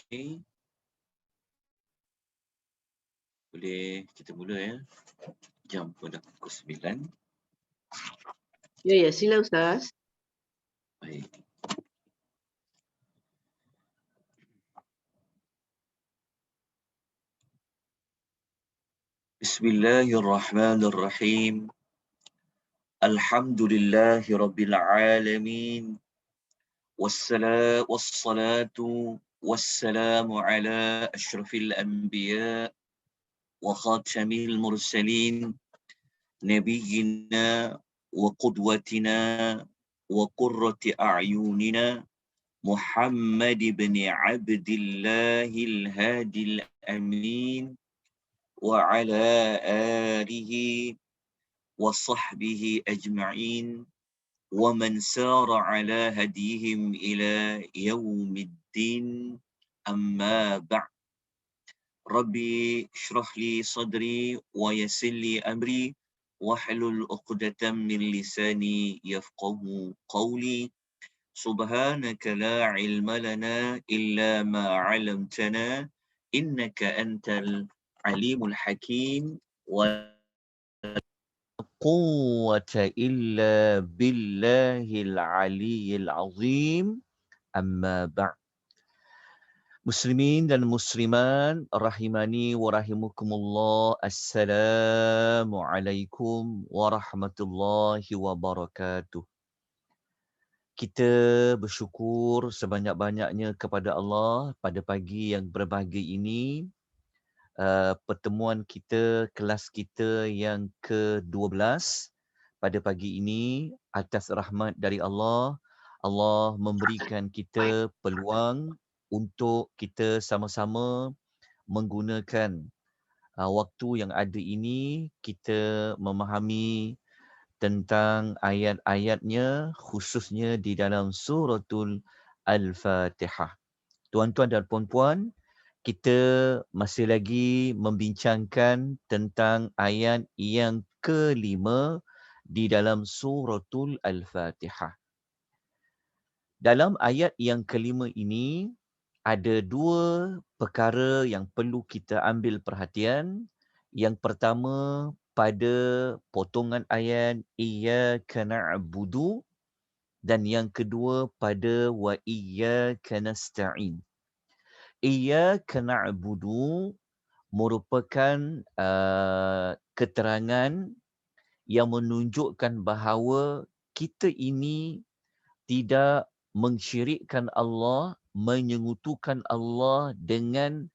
Okay. Boleh kita mula ya. Jam pun dah pukul 9. Ya, sila Ustaz. Baik. Bismillahirrahmanirrahim. Alhamdulillahi rabbil alamin. Wassalatu wassalamu ala asyrafil anbiya wa khatamil mursalin nabiyyina wa qudwatina wa qurrati a'yunina Muhammad ibn Abdillahil Hadil Amin wa ala alihi wa sahbihi ajma'in wa man sara ala hadihim ila yaumiddin amma ba'd. Rabbi shrah li sadri wa yassir li amri wahlul 'uqdatam min lisani yafqahu qawli. Subhanaka la ilma lana illa ma 'allamtana innaka antal alimul hakim wa quwwata illa billahil aliyyil azim. Amma ba'd. Muslimin dan muslimat rahimani wa rahimukumullah. Assalamualaikum warahmatullahi wabarakatuh. Kita bersyukur sebanyak-banyaknya kepada Allah pada pagi yang berbahagia ini. Pertemuan kita, kelas kita yang ke-12 pada pagi ini atas rahmat dari Allah. Allah memberikan kita peluang untuk kita sama-sama menggunakan waktu yang ada ini, kita memahami tentang ayat-ayatnya, khususnya di dalam suratul Al-Fatihah. Tuan-tuan dan puan-puan, kita masih lagi membincangkan tentang ayat yang kelima di dalam suratul Al-Fatihah. Dalam ayat yang kelima ini, ada dua perkara yang perlu kita ambil perhatian. Yang pertama, pada potongan ayat iyyaka na'budu, dan yang kedua pada wa iyyaka nasta'in. Iyyaka na'budu merupakan keterangan yang menunjukkan bahawa kita ini tidak mensyirikkan Allah, menyekutukan Allah dengan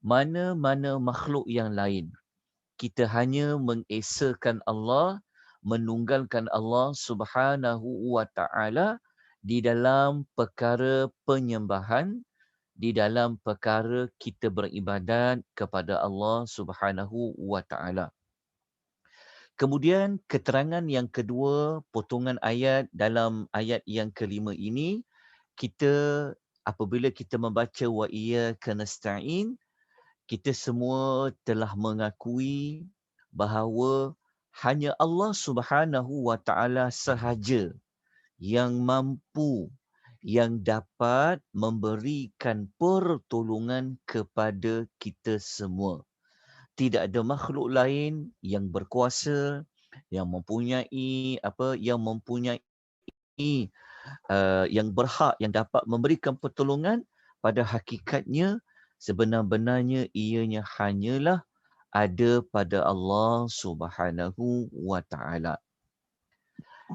mana-mana makhluk yang lain. Kita hanya mengesakan Allah, menunggalkan Allah Subhanahu wa ta'ala di dalam perkara penyembahan, di dalam perkara kita beribadat kepada Allah Subhanahu wa ta'ala. Kemudian keterangan yang kedua, potongan ayat dalam ayat yang kelima ini, kita apabila kita membaca wa iyyaka nasta'in, kita semua telah mengakui bahawa hanya Allah Subhanahu wa ta'ala sahaja yang mampu, yang dapat memberikan pertolongan kepada kita semua. Tidak ada makhluk lain yang berkuasa, yang mempunyai yang berhak, yang dapat memberikan pertolongan. Pada hakikatnya, sebenar-benarnya ianya hanyalah ada pada Allah Subhanahu wa ta'ala.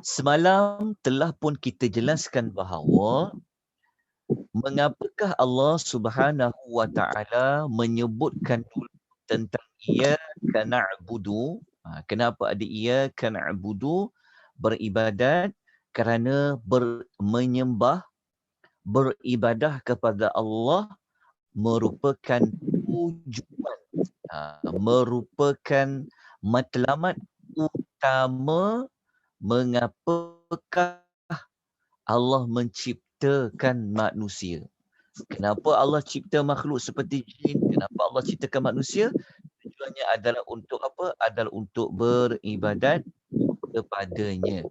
Semalam telah pun kita jelaskan bahawa mengapakah Allah Subhanahu wa ta'ala menyebutkan dulu tentang iyyaka na'budu. Kenapa ada iyyaka na'budu, beribadat, kerana menyembah, beribadah kepada Allah merupakan tujuan, merupakan matlamat utama mengapakah Allah menciptakan manusia. Kenapa Allah cipta makhluk seperti jin? Kenapa Allah ciptakan manusia? Tujuannya adalah untuk apa? Adalah untuk beribadat kepadanya.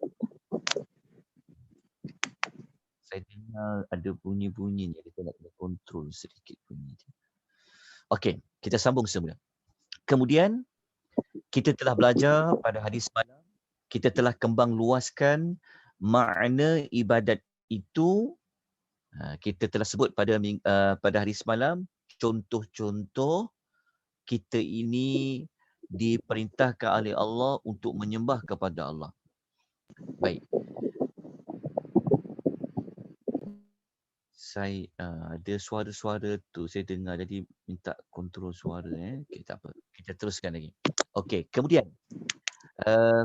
Saya dengar ada bunyi-bunyi ni. Kita nak kena kontrol sedikit bunyi dia. Okey, kita sambung semula. Kemudian, kita telah belajar pada hadis semalam, kita telah kembang luaskan makna ibadat itu. Kita telah sebut pada hari semalam, contoh-contoh kita ini diperintahkan oleh Allah untuk menyembah kepada Allah. Baik. Saya ada suara-suara tu saya dengar, jadi minta kontrol suara. Okay, tak apa. Kita teruskan lagi. Okey, kemudian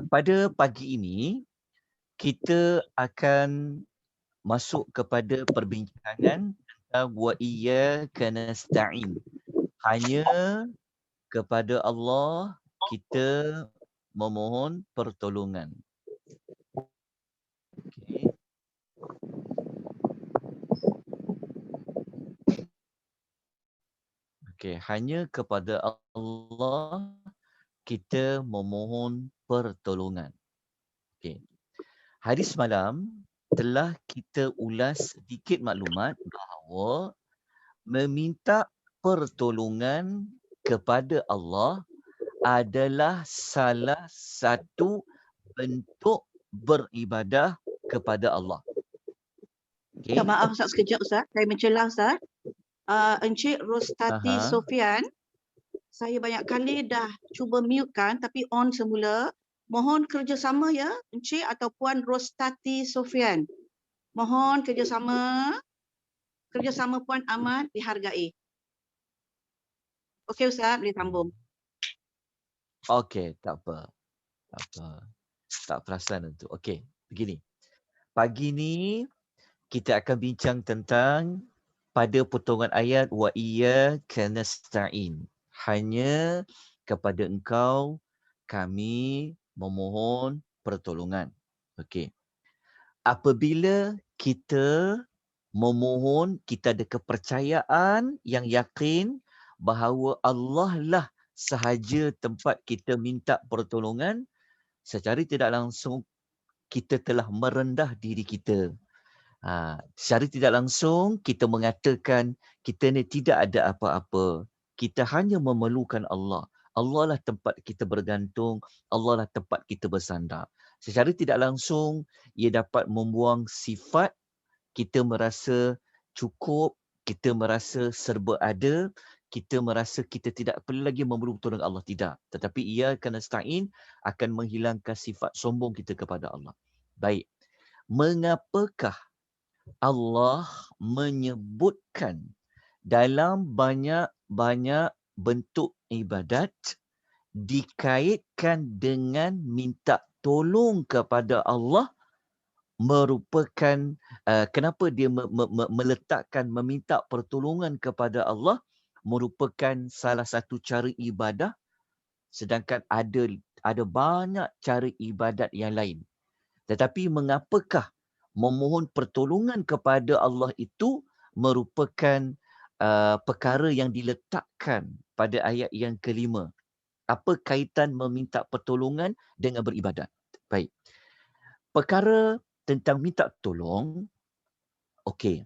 pada pagi ini kita akan masuk kepada perbincangan tentang wa iyyaka nasta'in. Hanya kepada Allah kita memohon pertolongan. Okey. Okey, hanya kepada Allah kita memohon pertolongan. Okey. Hari semalam telah kita ulas sedikit maklumat bahawa meminta pertolongan kepada Allah adalah salah satu bentuk beribadah kepada Allah. Okay. Okey. Maaf Ustaz, sekejap Ustaz. Saya mencelah Ustaz. Encik Rostati Sofian, saya banyak kali dah cuba mute kan, tapi on semula. Mohon kerjasama ya Encik atau Puan Rostati Sofian. Mohon kerjasama Puan amat dihargai. Okey Ustaz, boleh sambung. Okey, tak apa. Tak apa. Tak perasan untuk. Okey, begini. Pagi ni kita akan bincang tentang pada potongan ayat wa iyyaka nasta'in. Hanya kepada engkau kami memohon pertolongan. Okey. Apabila kita memohon, kita ada kepercayaan yang yakin bahawa Allah lah sahaja tempat kita minta pertolongan, secara tidak langsung kita telah merendah diri kita. Secara tidak langsung kita mengatakan kita ni tidak ada apa-apa. Kita hanya memerlukan Allah. Allah lah tempat kita bergantung. Allah lah tempat kita bersandar. Secara tidak langsung ia dapat membuang sifat kita merasa cukup, kita merasa serba ada, kita merasa kita tidak perlu lagi memerlukan pertolongan Allah. Tidak. Tetapi ia akan nasta'in akan menghilangkan sifat sombong kita kepada Allah. Baik. Mengapakah Allah menyebutkan dalam banyak-banyak bentuk ibadat dikaitkan dengan minta tolong kepada Allah merupakan kenapa dia meletakkan meminta pertolongan kepada Allah merupakan salah satu cara ibadah, sedangkan ada banyak cara ibadat yang lain. Tetapi mengapakah memohon pertolongan kepada Allah itu merupakan perkara yang diletakkan pada ayat yang kelima? Apa kaitan meminta pertolongan dengan beribadat? Baik. Perkara tentang minta tolong, okey.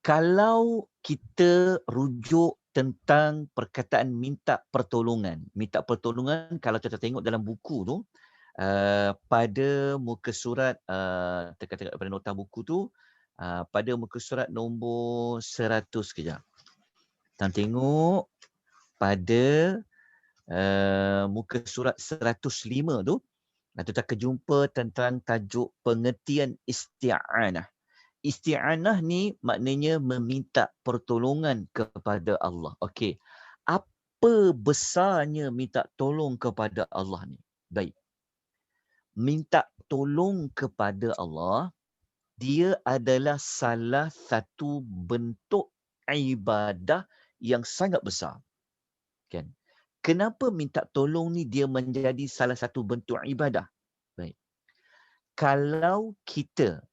Kalau kita rujuk tentang perkataan minta pertolongan. Minta pertolongan kalau kita tengok dalam buku tu, pada muka surat, dekat-dekat pada nota buku tu, pada muka surat nombor 100 kejap. Kita tengok pada muka surat 105 tu, kita akan jumpa tentang tajuk pengertian isti'anah. Isti'anah ni maknanya meminta pertolongan kepada Allah. Okey. Apa besarnya minta tolong kepada Allah ni? Baik. Minta tolong kepada Allah, dia adalah salah satu bentuk ibadah yang sangat besar. Kan? Kenapa minta tolong ni dia menjadi salah satu bentuk ibadah? Baik. Kalau kita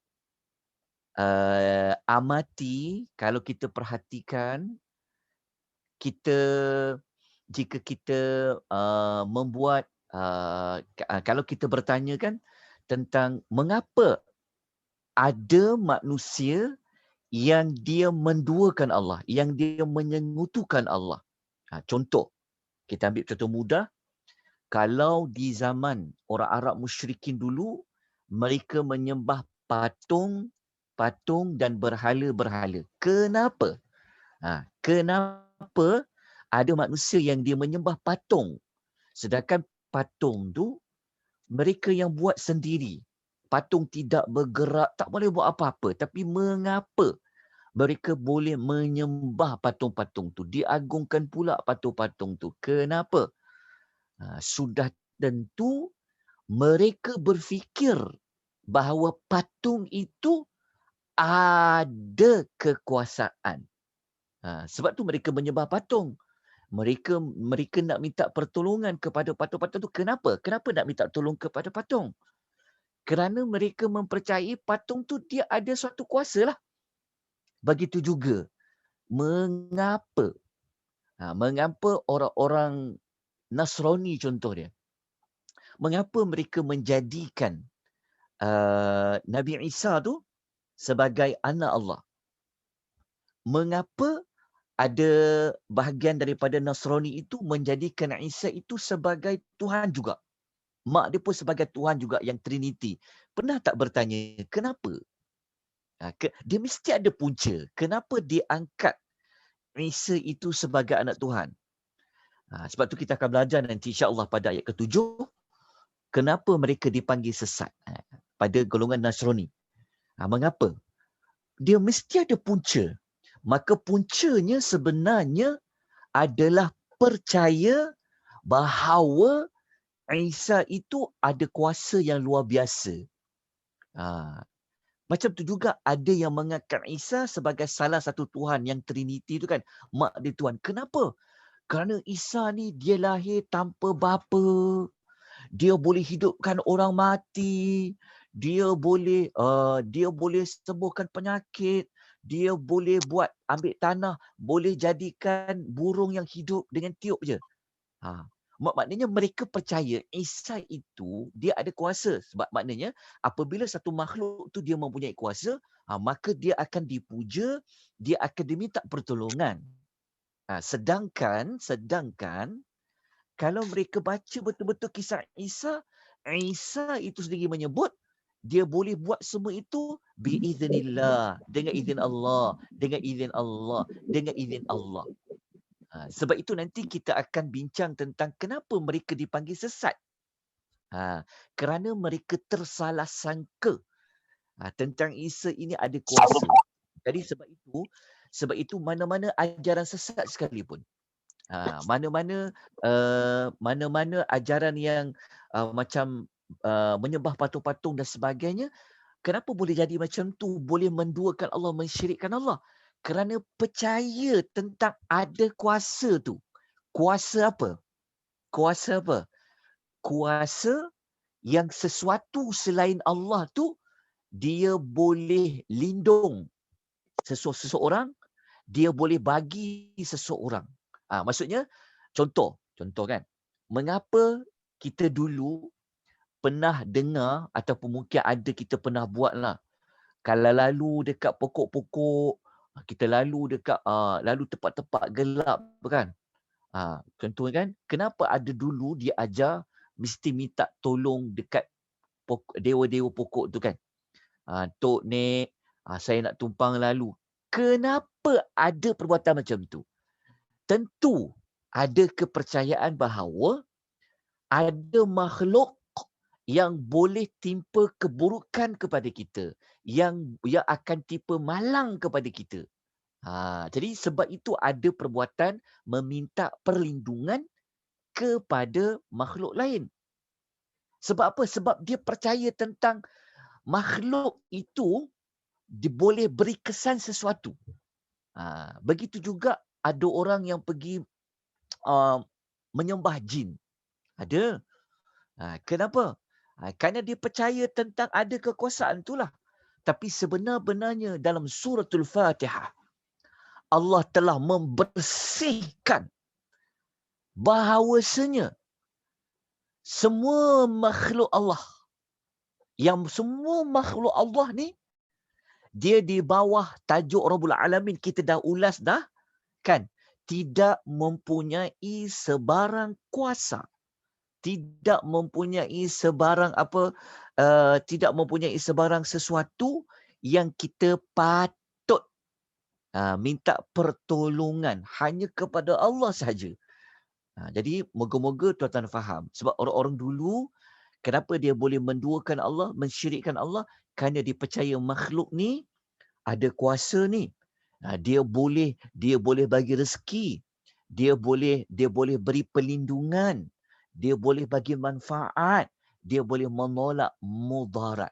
amati, kalau kita perhatikan, jika kita membuat, kalau kita bertanya kan tentang mengapa ada manusia yang dia menduakan Allah, yang dia menyengutukan Allah. Contoh, kita ambil contoh mudah. Kalau di zaman orang Arab musyrikin dulu, mereka menyembah patung dan berhala-berhala. Kenapa? Kenapa ada manusia yang dia menyembah patung, sedangkan patung tu mereka yang buat sendiri. Patung tidak bergerak, tak boleh buat apa-apa. Tapi mengapa mereka boleh menyembah patung-patung tu, diagungkan pula patung-patung tu? Kenapa? Sudah tentu mereka berfikir bahawa patung itu ada kekuasaan. Sebab tu mereka menyembah patung. Mereka nak minta pertolongan kepada patung-patung tu. Kenapa? Kenapa nak minta tolong kepada patung? Kerana mereka mempercayai patung tu dia ada suatu kuasa lah. Begitu juga, mengapa orang-orang Nasrani contoh dia, mengapa mereka menjadikan Nabi Isa tu sebagai anak Allah? Mengapa ada bahagian daripada Nasrani itu menjadikan Isa itu sebagai Tuhan juga? Mak dia pun sebagai Tuhan juga, yang Trinity. Pernah tak bertanya kenapa? Dia mesti ada punca. Kenapa dia angkat Isa itu sebagai anak Tuhan? Sebab tu kita akan belajar nanti insya-Allah pada ayat ke-7. Kenapa mereka dipanggil sesat pada golongan Nasrani? Mengapa? Dia mesti ada punca. Maka puncanya sebenarnya adalah percaya bahawa Isa itu ada kuasa yang luar biasa. Macam tu juga ada yang mengangkat Isa sebagai salah satu Tuhan, yang Trinity tu kan. Mak dia Tuhan. Kenapa? Kerana Isa ni dia lahir tanpa bapa. Dia boleh hidupkan orang mati. Dia boleh sembuhkan penyakit. Dia boleh ambil tanah, boleh jadikan burung yang hidup dengan tiup je. Maknanya mereka percaya Isa itu dia ada kuasa. Sebab maknanya apabila satu makhluk tu dia mempunyai kuasa, maka dia akan dipuja, dia akan diminta pertolongan. Sedangkan kalau mereka baca betul-betul kisah Isa, Isa itu sendiri menyebut dia boleh buat semua itu biiznillah, dengan izin Allah, dengan izin Allah, dengan izin Allah. Sebab itu nanti kita akan bincang tentang kenapa mereka dipanggil sesat. Kerana mereka tersalah sangka tentang Isa ini ada kuasa. Jadi sebab itu mana-mana ajaran sesat sekalipun, mana-mana ajaran yang macam menyembah patung-patung dan sebagainya, kenapa boleh jadi macam tu? Boleh menduakan Allah, mensyirikkan Allah. Kerana percaya tentang ada kuasa tu. Kuasa apa? Kuasa yang sesuatu selain Allah tu dia boleh lindung seseorang, dia boleh bagi seseorang. Maksudnya contoh kan. Mengapa kita dulu pernah dengar ataupun mungkin ada kita pernah buat lah. Kalau lalu dekat pokok-pokok, kita lalu tempat-tempat gelap kan. Contoh kan, kenapa ada dulu dia ajar mesti minta tolong dekat dewa-dewa pokok tu kan. Tok Nek, saya nak tumpang lalu. Kenapa ada perbuatan macam tu? Tentu ada kepercayaan bahawa ada makhluk yang boleh timpa keburukan kepada kita, yang akan timpa malang kepada kita. Jadi sebab itu ada perbuatan meminta perlindungan kepada makhluk lain. Sebab apa? Sebab dia percaya tentang makhluk itu boleh beri kesan sesuatu. Begitu juga ada orang yang pergi menyembah jin. Ada. Kenapa? Kerana dia percaya tentang ada kekuasaan itulah. Tapi sebenar-benarnya dalam suratul Fatihah, Allah telah membersihkan bahawasanya semua makhluk Allah ni Dia di bawah tajuk Rabbul Alamin, kita dah ulas dah kan, tidak mempunyai sebarang kuasa, tidak mempunyai sebarang apa, tidak mempunyai sebarang sesuatu yang kita patut minta pertolongan, hanya kepada Allah sahaja. Jadi moga-moga tuan-tuan faham. Sebab orang-orang dulu, kenapa dia boleh menduakan Allah, mensyirikkan Allah? Kerana dia percaya makhluk ni ada kuasa ni. Dia boleh bagi rezeki. Dia boleh beri perlindungan. Dia boleh bagi manfaat. Dia boleh menolak mudarat.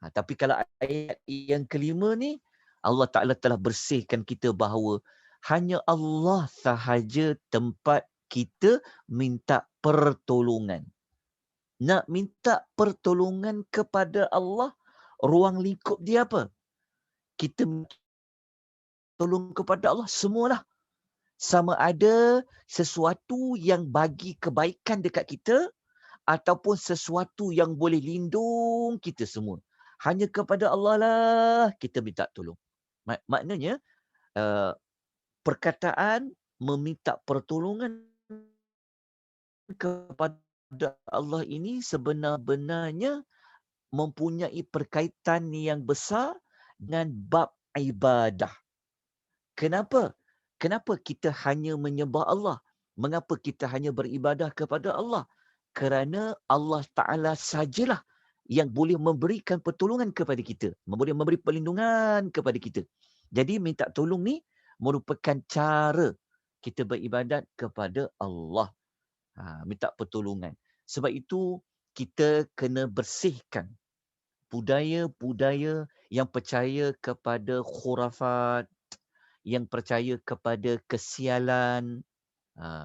Tapi kalau ayat yang kelima ni, Allah Ta'ala telah bersihkan kita bahawa hanya Allah sahaja tempat kita minta pertolongan. Nak minta pertolongan kepada Allah, ruang lingkup dia apa? Kita tolong kepada Allah semualah. Sama ada sesuatu yang bagi kebaikan dekat kita ataupun sesuatu yang boleh lindung kita semua. Hanya kepada Allah lah kita minta tolong. Maknanya perkataan meminta pertolongan kepada Allah ini sebenar-benarnya mempunyai perkaitan yang besar dengan bab ibadah. Kenapa? Kenapa kita hanya menyembah Allah? Mengapa kita hanya beribadah kepada Allah? Kerana Allah Ta'ala sajalah yang boleh memberikan pertolongan kepada kita. Boleh memberi perlindungan kepada kita. Jadi minta tolong ni merupakan cara kita beribadat kepada Allah. Minta pertolongan. Sebab itu kita kena bersihkan budaya-budaya yang percaya kepada khurafat, yang percaya kepada kesialan.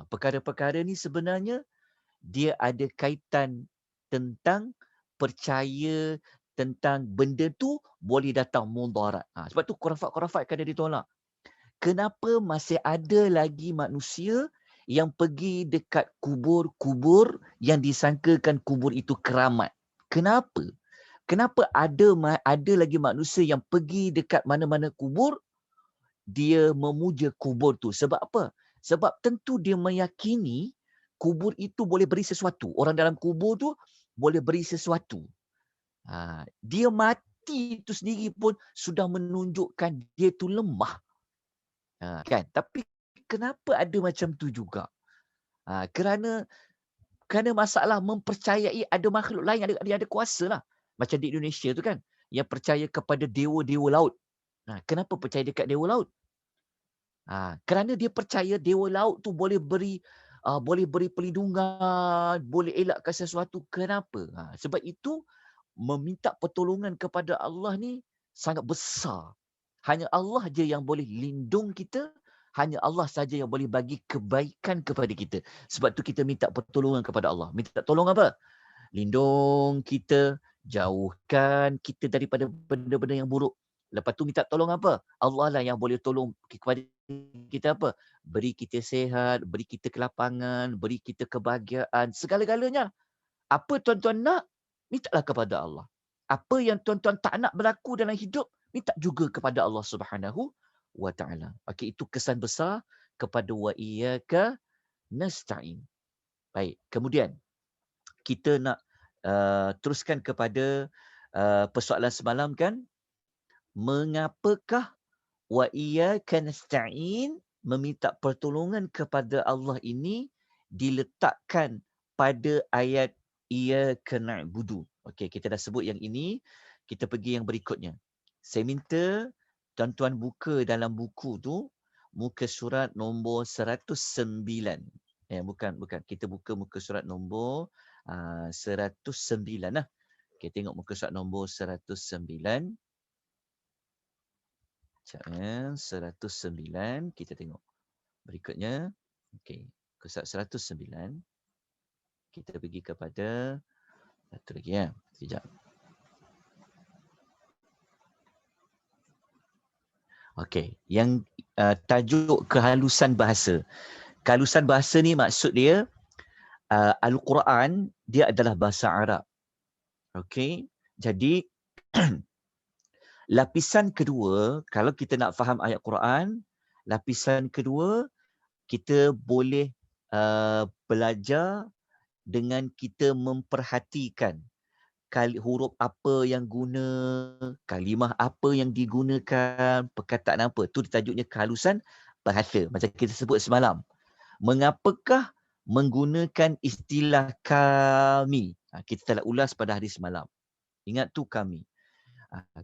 Perkara-perkara ni sebenarnya dia ada kaitan tentang percaya tentang benda tu boleh datang mudarat. Sebab tu khurafat-khurafat kena ditolak. Kenapa masih ada lagi manusia yang pergi dekat kubur-kubur yang disangkakan kubur itu keramat? Kenapa? Kenapa ada lagi manusia yang pergi dekat mana-mana kubur, dia memuja kubur tu? Sebab apa? Sebab tentu dia meyakini kubur itu boleh beri sesuatu. Orang dalam kubur tu boleh beri sesuatu. Dia mati itu sendiri pun sudah menunjukkan dia tu lemah. Kan? Tapi kenapa ada macam tu juga? Kerana masalah mempercayai ada makhluk lain, ada kuasa lah. Macam di Indonesia tu kan, yang percaya kepada dewa-dewa laut. Kenapa percaya dekat dewa laut? Kerana dia percaya dewa laut tu boleh beri perlindungan, boleh elakkan sesuatu. Kenapa? Sebab itu meminta pertolongan kepada Allah ni sangat besar. Hanya Allah je yang boleh lindung kita. Hanya Allah saja yang boleh bagi kebaikan kepada kita. Sebab tu kita minta pertolongan kepada Allah. Minta tolong apa? Lindung kita, jauhkan kita daripada benda-benda yang buruk. Lepas tu minta tolong apa? Allah lah yang boleh tolong kepada kita apa? Beri kita sihat, beri kita kelapangan, beri kita kebahagiaan, segala-galanya. Apa tuan-tuan nak, mintalah kepada Allah. Apa yang tuan-tuan tak nak berlaku dalam hidup, minta juga kepada Allah Subhanahu wa Ta'ala. Okey, itu kesan besar kepada wa iyyaka nasta'in. Baik, kemudian kita nak teruskan kepada persoalan semalam kan. Mengapakah wa iyyaka nasta'in, meminta pertolongan kepada Allah ini diletakkan pada ayat iyyaka na'budu. Okey, kita dah sebut yang ini, kita pergi yang berikutnya. Saya minta tuan-tuan buka dalam buku tu muka surat nombor 109. Bukan. Kita buka muka surat nombor 109 lah. Kita tengok muka surat nombor 109. 109 kita tengok. Berikutnya, okey, muka surat 109. Kita pergi kepada satu lagi ya. Sekejap. Okey, yang tajuk kehalusan bahasa. Kehalusan bahasa ni maksud dia Al-Quran dia adalah bahasa Arab. Okey, jadi Lapisan kedua, kalau kita nak faham ayat Quran, lapisan kedua kita boleh belajar dengan kita memperhatikan huruf apa yang guna, kalimah apa yang digunakan, perkataan apa. Tu tajuknya kehalusan bahasa. Macam kita sebut semalam. Mengapakah menggunakan istilah kami? Kita telah ulas pada hari semalam. Ingat tu kami.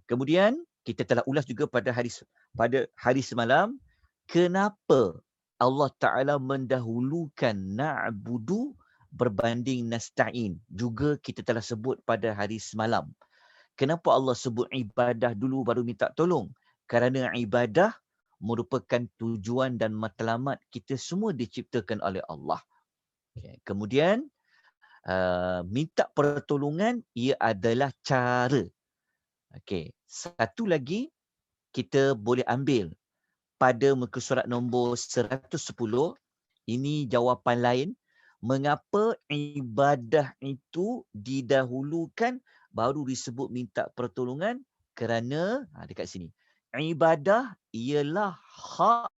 Kemudian kita telah ulas juga pada hari semalam kenapa Allah Ta'ala mendahulukan na'budu berbanding nasta'in. Juga kita telah sebut pada hari semalam. Kenapa Allah sebut ibadah dulu baru minta tolong? Kerana ibadah merupakan tujuan dan matlamat kita semua diciptakan oleh Allah. Okay. Kemudian minta pertolongan ia adalah cara. Okey, satu lagi kita boleh ambil pada muka surat nombor 110. Ini jawapan lain. Mengapa ibadah itu didahulukan baru disebut minta pertolongan? Kerana, dekat sini. Ibadah ialah hak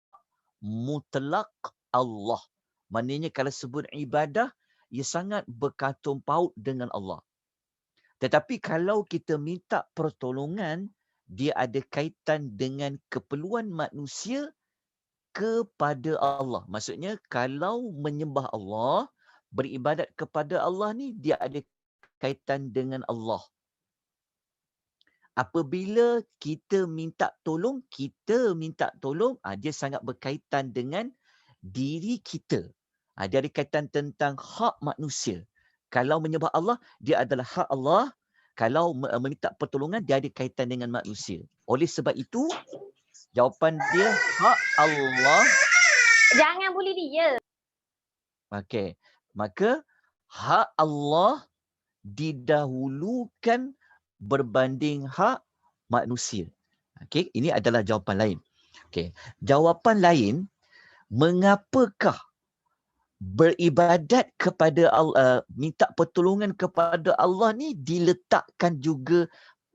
mutlak Allah. Maknanya kalau sebut ibadah, ia sangat berkaitan paut dengan Allah. Tetapi kalau kita minta pertolongan, dia ada kaitan dengan keperluan manusia kepada Allah. Maksudnya kalau menyembah Allah, beribadat kepada Allah ni dia ada kaitan dengan Allah. Apabila kita minta tolong, dia sangat berkaitan dengan diri kita. Dia ada kaitan tentang hak manusia. Kalau menyembah Allah, dia adalah hak Allah. Kalau meminta pertolongan, dia ada kaitan dengan manusia. Oleh sebab itu, jawapan dia hak Allah. Jangan bully dia. Okey. Maka hak Allah didahulukan berbanding hak manusia. Okey, ini adalah jawapan lain. Okey, jawapan lain, mengapakah beribadat kepada Allah, minta pertolongan kepada Allah ni diletakkan juga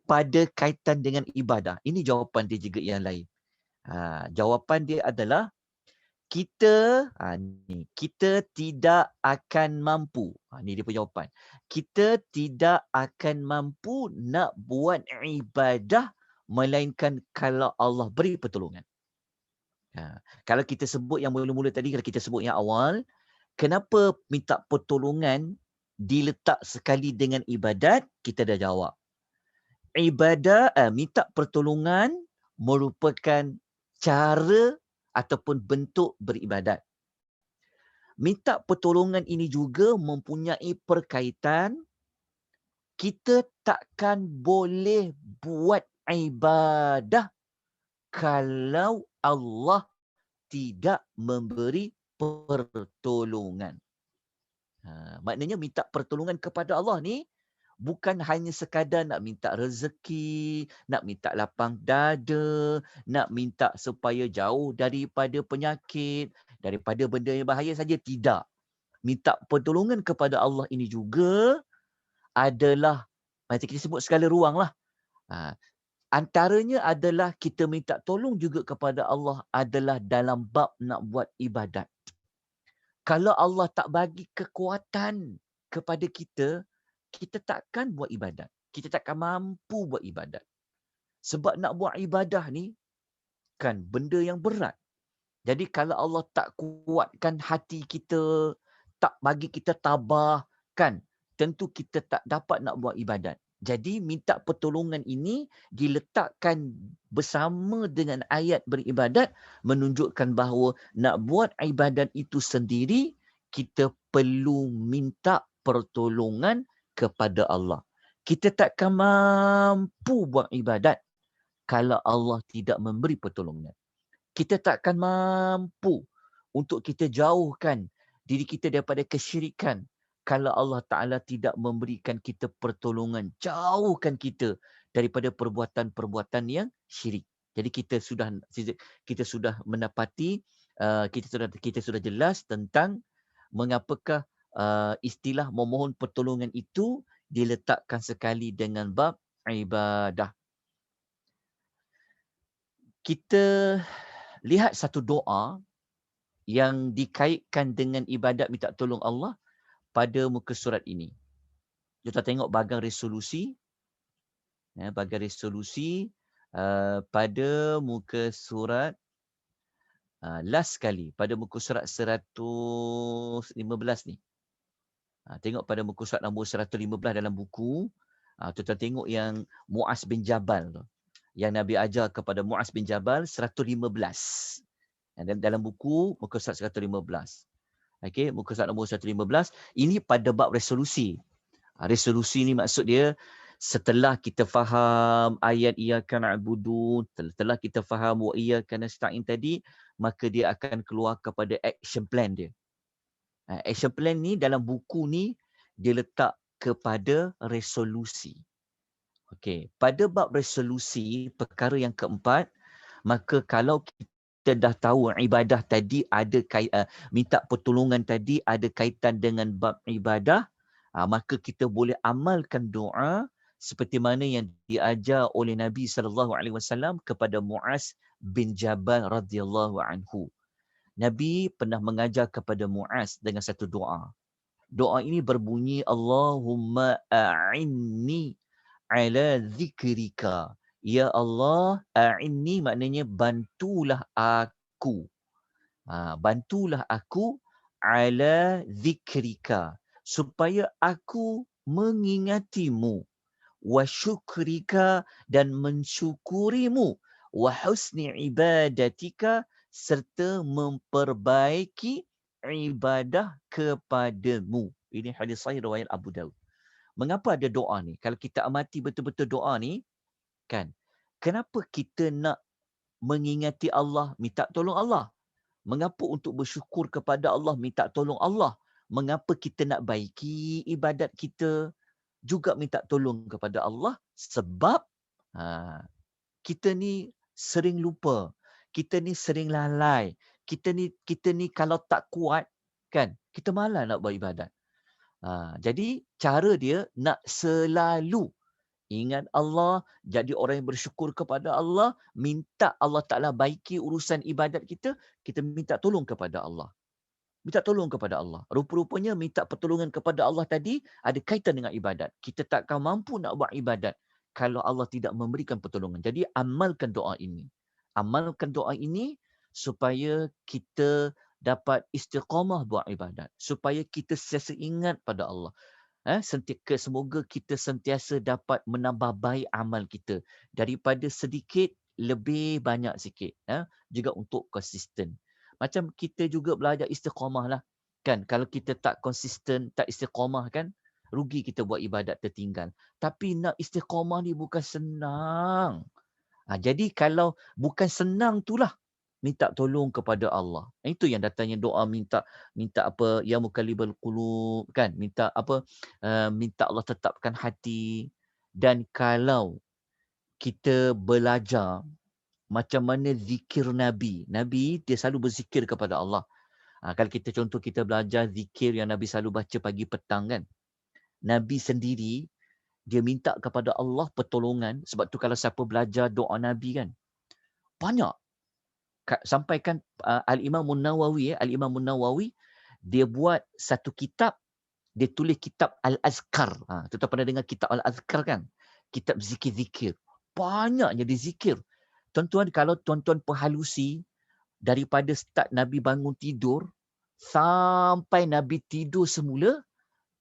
pada kaitan dengan ibadah. Ini jawapan dia juga yang lain. Jawapan dia adalah kita tidak akan mampu. Ini dia punya jawapan. Kita tidak akan mampu nak buat ibadah melainkan kalau Allah beri pertolongan. Kalau kita sebut yang mula-mula tadi, kalau kita sebut yang awal, kenapa minta pertolongan diletak sekali dengan ibadat? Kita dah jawab. Minta pertolongan merupakan cara ataupun bentuk beribadat. Minta pertolongan ini juga mempunyai perkaitan, kita takkan boleh buat ibadah kalau Allah tidak memberi pertolongan. Maknanya minta pertolongan kepada Allah ni bukan hanya sekadar nak minta rezeki, nak minta lapang dada, nak minta supaya jauh daripada penyakit, daripada benda yang bahaya saja. Tidak. Minta pertolongan kepada Allah ini juga adalah, macam kita sebut segala ruang lah. Antaranya adalah kita minta tolong juga kepada Allah adalah dalam bab nak buat ibadat. Kalau Allah tak bagi kekuatan kepada kita, kita takkan buat ibadat. Kita takkan mampu buat ibadat. Sebab nak buat ibadah ni kan benda yang berat. Jadi kalau Allah tak kuatkan hati kita, tak bagi kita tabah, kan, tentu kita tak dapat nak buat ibadat. Jadi minta pertolongan ini diletakkan bersama dengan ayat beribadat menunjukkan bahawa nak buat ibadat itu sendiri, kita perlu minta pertolongan kepada Allah. Kita takkan mampu buat ibadat kalau Allah tidak memberi pertolongan. Kita takkan mampu untuk kita jauhkan diri kita daripada kesyirikan kalau Allah Ta'ala tidak memberikan kita pertolongan. Jauhkan kita daripada perbuatan-perbuatan yang syirik. Jadi kita sudah mendapati, kita sudah jelas tentang mengapakah istilah memohon pertolongan itu diletakkan sekali dengan bab ibadah. kita lihat satu doa yang dikaitkan dengan ibadat minta tolong Allah pada muka surat ini. Kita tengok bahagian resolusi. Bahagian resolusi pada muka surat last sekali, pada muka surat 115 ni. Tengok pada muka surat nombor 115 dalam buku. Kita tengok yang Muaz bin Jabal tu. Yang Nabi ajar kepada Muaz bin Jabal 115. Dan dalam buku muka surat 115. Okey, muka surat nombor 115. Ini pada bab resolusi. Resolusi ni maksud dia setelah kita faham ayat iyyaka na'budu, setelah kita faham wa iyyaka nasta'in tadi, maka dia akan keluar kepada action plan dia. Action plan ni dalam buku ni dia letak kepada resolusi. Okey, pada bab resolusi perkara yang keempat, maka kalau kita dah tahu ibadah tadi ada minta pertolongan tadi ada kaitan dengan bab ibadah, maka kita boleh amalkan doa seperti mana yang diajar oleh Nabi SAW kepada Muaz bin Jabal radhiyallahu anhu. Nabi pernah mengajar kepada Muaz dengan satu doa. Doa ini berbunyi Allahumma a'inni ala zikrika. Ya Allah, a'inni maknanya bantulah aku. Bantulah aku ala zikrika. Supaya aku mengingatimu. Wa syukrika dan mensyukurimu. Wa husni ibadatika serta memperbaiki ibadah kepadamu. Ini hadis sahih riwayat Abu Daud. Mengapa ada doa ni? Kalau kita amati betul-betul doa ni, kan? Kenapa kita nak mengingati Allah, minta tolong Allah? Mengapa untuk bersyukur kepada Allah, minta tolong Allah? Mengapa kita nak baiki ibadat kita, juga minta tolong kepada Allah? Sebab kita ni sering lupa. Kita ni sering lalai. Kita ni kalau tak kuat, kan? Kita malas nak buat ibadat. Jadi cara dia nak selalu ingat Allah, jadi orang yang bersyukur kepada Allah, minta Allah Ta'ala baiki urusan ibadat kita, kita minta tolong kepada Allah. Minta tolong kepada Allah. Rupa-rupanya minta pertolongan kepada Allah tadi ada kaitan dengan ibadat. Kita takkan mampu nak buat ibadat kalau Allah tidak memberikan pertolongan. Jadi amalkan doa ini. Amalkan doa ini supaya kita dapat istiqamah buat ibadat. Supaya kita sentiasa ingat pada Allah. Semoga kita sentiasa dapat menambah baik amal kita. Daripada sedikit, lebih banyak sikit. Juga untuk konsisten. Macam kita juga belajar istiqamah lah. Kan? Kalau kita tak konsisten, tak istiqamah kan, rugi kita buat ibadat tertinggal. Tapi nak istiqamah ni bukan senang. Jadi kalau bukan senang itulah, minta tolong kepada Allah. Itu yang datangnya doa minta apa, ya mukallibal qulub, kan? Minta apa? Minta Allah tetapkan hati. Dan kalau kita belajar macam mana zikir Nabi. Nabi dia selalu berzikir kepada Allah. Kalau kita belajar zikir yang Nabi selalu baca pagi petang kan. Nabi sendiri dia minta kepada Allah pertolongan. Sebab tu kalau siapa belajar doa Nabi kan, banyak. Sampaikan Al-Imam Nawawi dia buat satu kitab, dia tulis kitab Al-Azkar. Tuan pernah dengar kitab Al-Azkar kan? Kitab zikir-zikir. Banyaknya dia zikir. Tuan-tuan, kalau tuan-tuan perhalusi daripada start Nabi bangun tidur sampai Nabi tidur semula,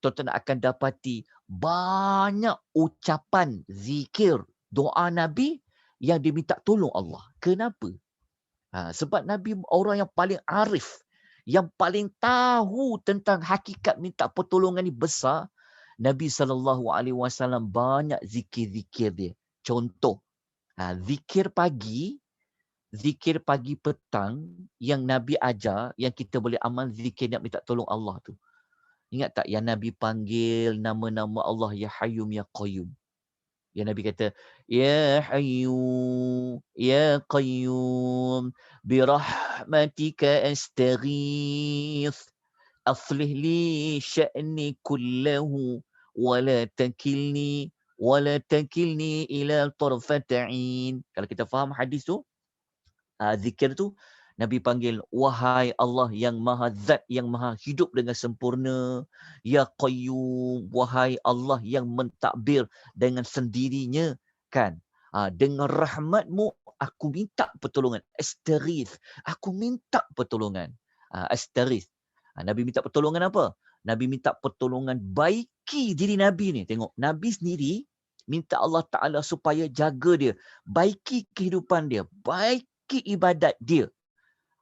tuan-tuan akan dapati banyak ucapan zikir doa Nabi yang diminta tolong Allah. Kenapa? Sebab Nabi orang yang paling arif, yang paling tahu tentang hakikat minta pertolongan ni besar. Nabi SAW banyak zikir-zikir dia. Contoh, zikir pagi petang yang Nabi ajar, yang kita boleh amal zikir nak minta tolong Allah tu. Ingat tak yang Nabi panggil nama-nama Allah, Ya Hayyum Ya Qayyum. Yang Nabi kata, Ya Hayyu, Ya Qayyum, birahmatika astaghith, aslih li sya'ni kullahu, wala takilni ila tarfata'in. Kalau kita faham hadis tu, Zikir tu Nabi panggil, wahai Allah yang maha zat, yang maha hidup dengan sempurna. Ya Qayyum, wahai Allah yang mentadbir dengan sendirinya. Kan? Dengan rahmatmu, aku minta pertolongan. Astaghith. Aku minta pertolongan. Astaghith. Nabi minta pertolongan apa? Nabi minta pertolongan baiki diri Nabi ni. Tengok, Nabi sendiri minta Allah Ta'ala supaya jaga dia. Baiki kehidupan dia. Baiki ibadat dia.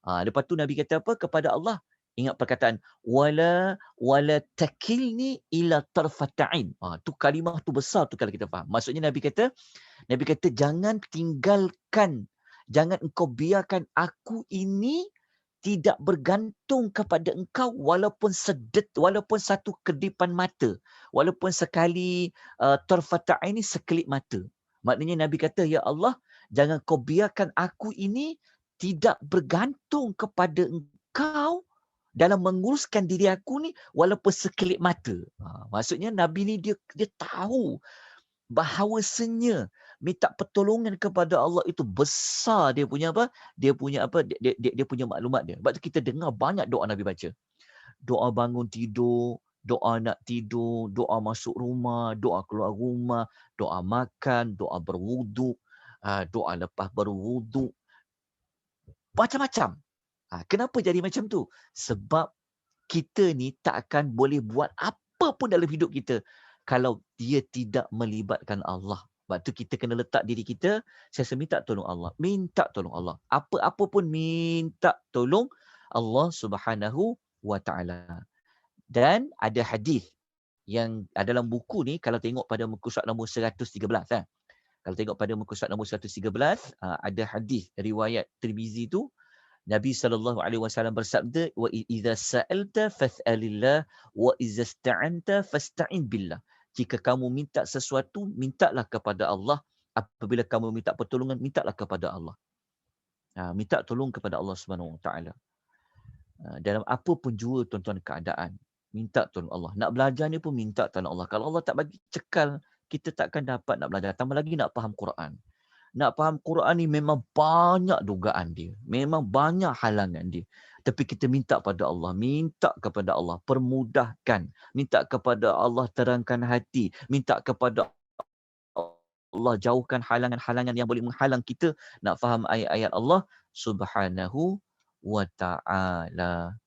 Lepas tu Nabi kata apa kepada Allah? Ingat perkataan wala takilni ila tarfata'in. Tu kalimah tu besar tu kalau kita faham. Maksudnya Nabi kata jangan tinggalkan, jangan engkau biarkan aku ini tidak bergantung kepada engkau walaupun walaupun satu kedipan mata, walaupun sekali tarfata'in ni sekelip mata. Maknanya Nabi kata, ya Allah, jangan kau biarkan aku ini tidak bergantung kepada engkau dalam menguruskan diri aku ni walaupun sekelip mata. Maksudnya Nabi ni dia tahu bahawasanya minta pertolongan kepada Allah itu besar dia punya apa? Dia punya maklumat dia. Sebab tu kita dengar banyak doa Nabi baca. Doa bangun tidur, doa nak tidur, doa masuk rumah, doa keluar rumah, doa makan, doa berwuduk, doa lepas berwuduk. Macam-macam. Kenapa jadi macam tu? Sebab kita ni tak akan boleh buat apa pun dalam hidup kita kalau dia tidak melibatkan Allah. Sebab tu kita kena letak diri kita, saya minta tolong Allah. Minta tolong Allah. Apa-apa pun minta tolong Allah Subhanahu wa Ta'ala. Dan ada hadis yang dalam buku ni, kalau tengok pada muka surat nombor 113. Kalau tengok pada muka surat nombor 113, ada hadis riwayat Tirmizi tu, Nabi SAW bersabda, wa idza sa'alta fas'alillah wa idza ista'anta fasta'in billah. Jika kamu minta sesuatu, mintalah kepada Allah. Apabila kamu minta pertolongan, mintalah kepada Allah. Minta tolong kepada Allah Subhanahu Wa Taala. Dalam apa pun jua tuan-tuan keadaan, minta tolong Allah. Nak belajar ni pun minta tolong Allah. Kalau Allah tak bagi cekal, kita takkan dapat nak belajar. Tambah lagi nak faham Quran. Nak faham Quran ni memang banyak dugaan dia. Memang banyak halangan dia. Tapi kita minta pada Allah. Minta kepada Allah. Permudahkan. Minta kepada Allah terangkan hati. Minta kepada Allah jauhkan halangan-halangan yang boleh menghalang kita nak faham ayat-ayat Allah Subhanahu wa Ta'ala.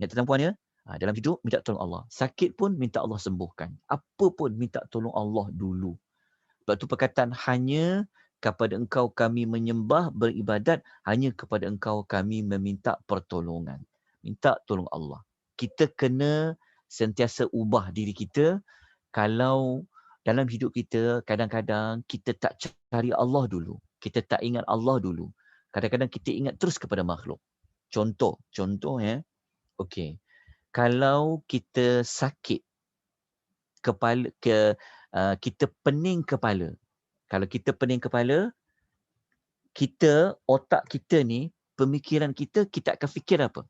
Ingat tuan-puan ya? Dalam hidup, minta tolong Allah. Sakit pun minta Allah sembuhkan. Apa pun minta tolong Allah dulu. Sebab tu perkataan hanya kepada engkau kami menyembah, beribadat, hanya kepada engkau kami meminta pertolongan. Minta tolong Allah. Kita kena sentiasa ubah diri kita. Kalau dalam hidup kita, kadang-kadang kita tak cari Allah dulu. Kita tak ingat Allah dulu. Kadang-kadang kita ingat terus kepada makhluk. Contoh ya. Okey. Kalau kita sakit kepala, kita pening kepala. Kalau kita pening kepala, otak kita ni, pemikiran kita akan fikir apa?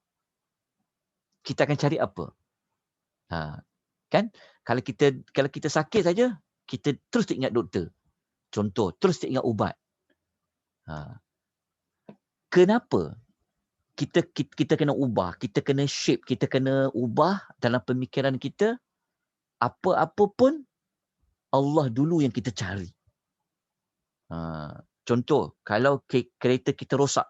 Kita akan cari apa? Kan? Kalau kita sakit saja, kita terus ingat doktor. Contoh, terus ingat ubat. Kenapa? Kita kena ubah, kita kena shape, kita kena ubah dalam pemikiran kita. Apa-apa pun Allah dulu yang kita cari. Contoh, kalau kereta kita rosak,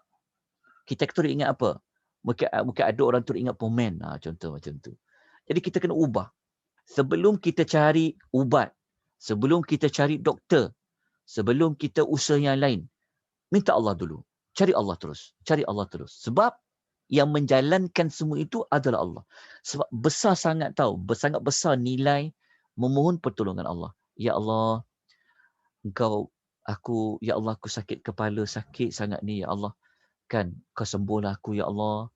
kita terus ingat apa? Mungkin ada orang terus ingat pomen. Contoh macam tu. Jadi kita kena ubah. Sebelum kita cari ubat, sebelum kita cari doktor, sebelum kita usaha yang lain, minta Allah dulu. Cari Allah terus. Cari Allah terus. Sebab yang menjalankan semua itu adalah Allah. Sebab besar sangat sangat besar nilai memohon pertolongan Allah. Ya Allah, Ya Allah, aku sakit kepala, sakit sangat ni, ya Allah. Kan, kau sembuhlah aku, ya Allah.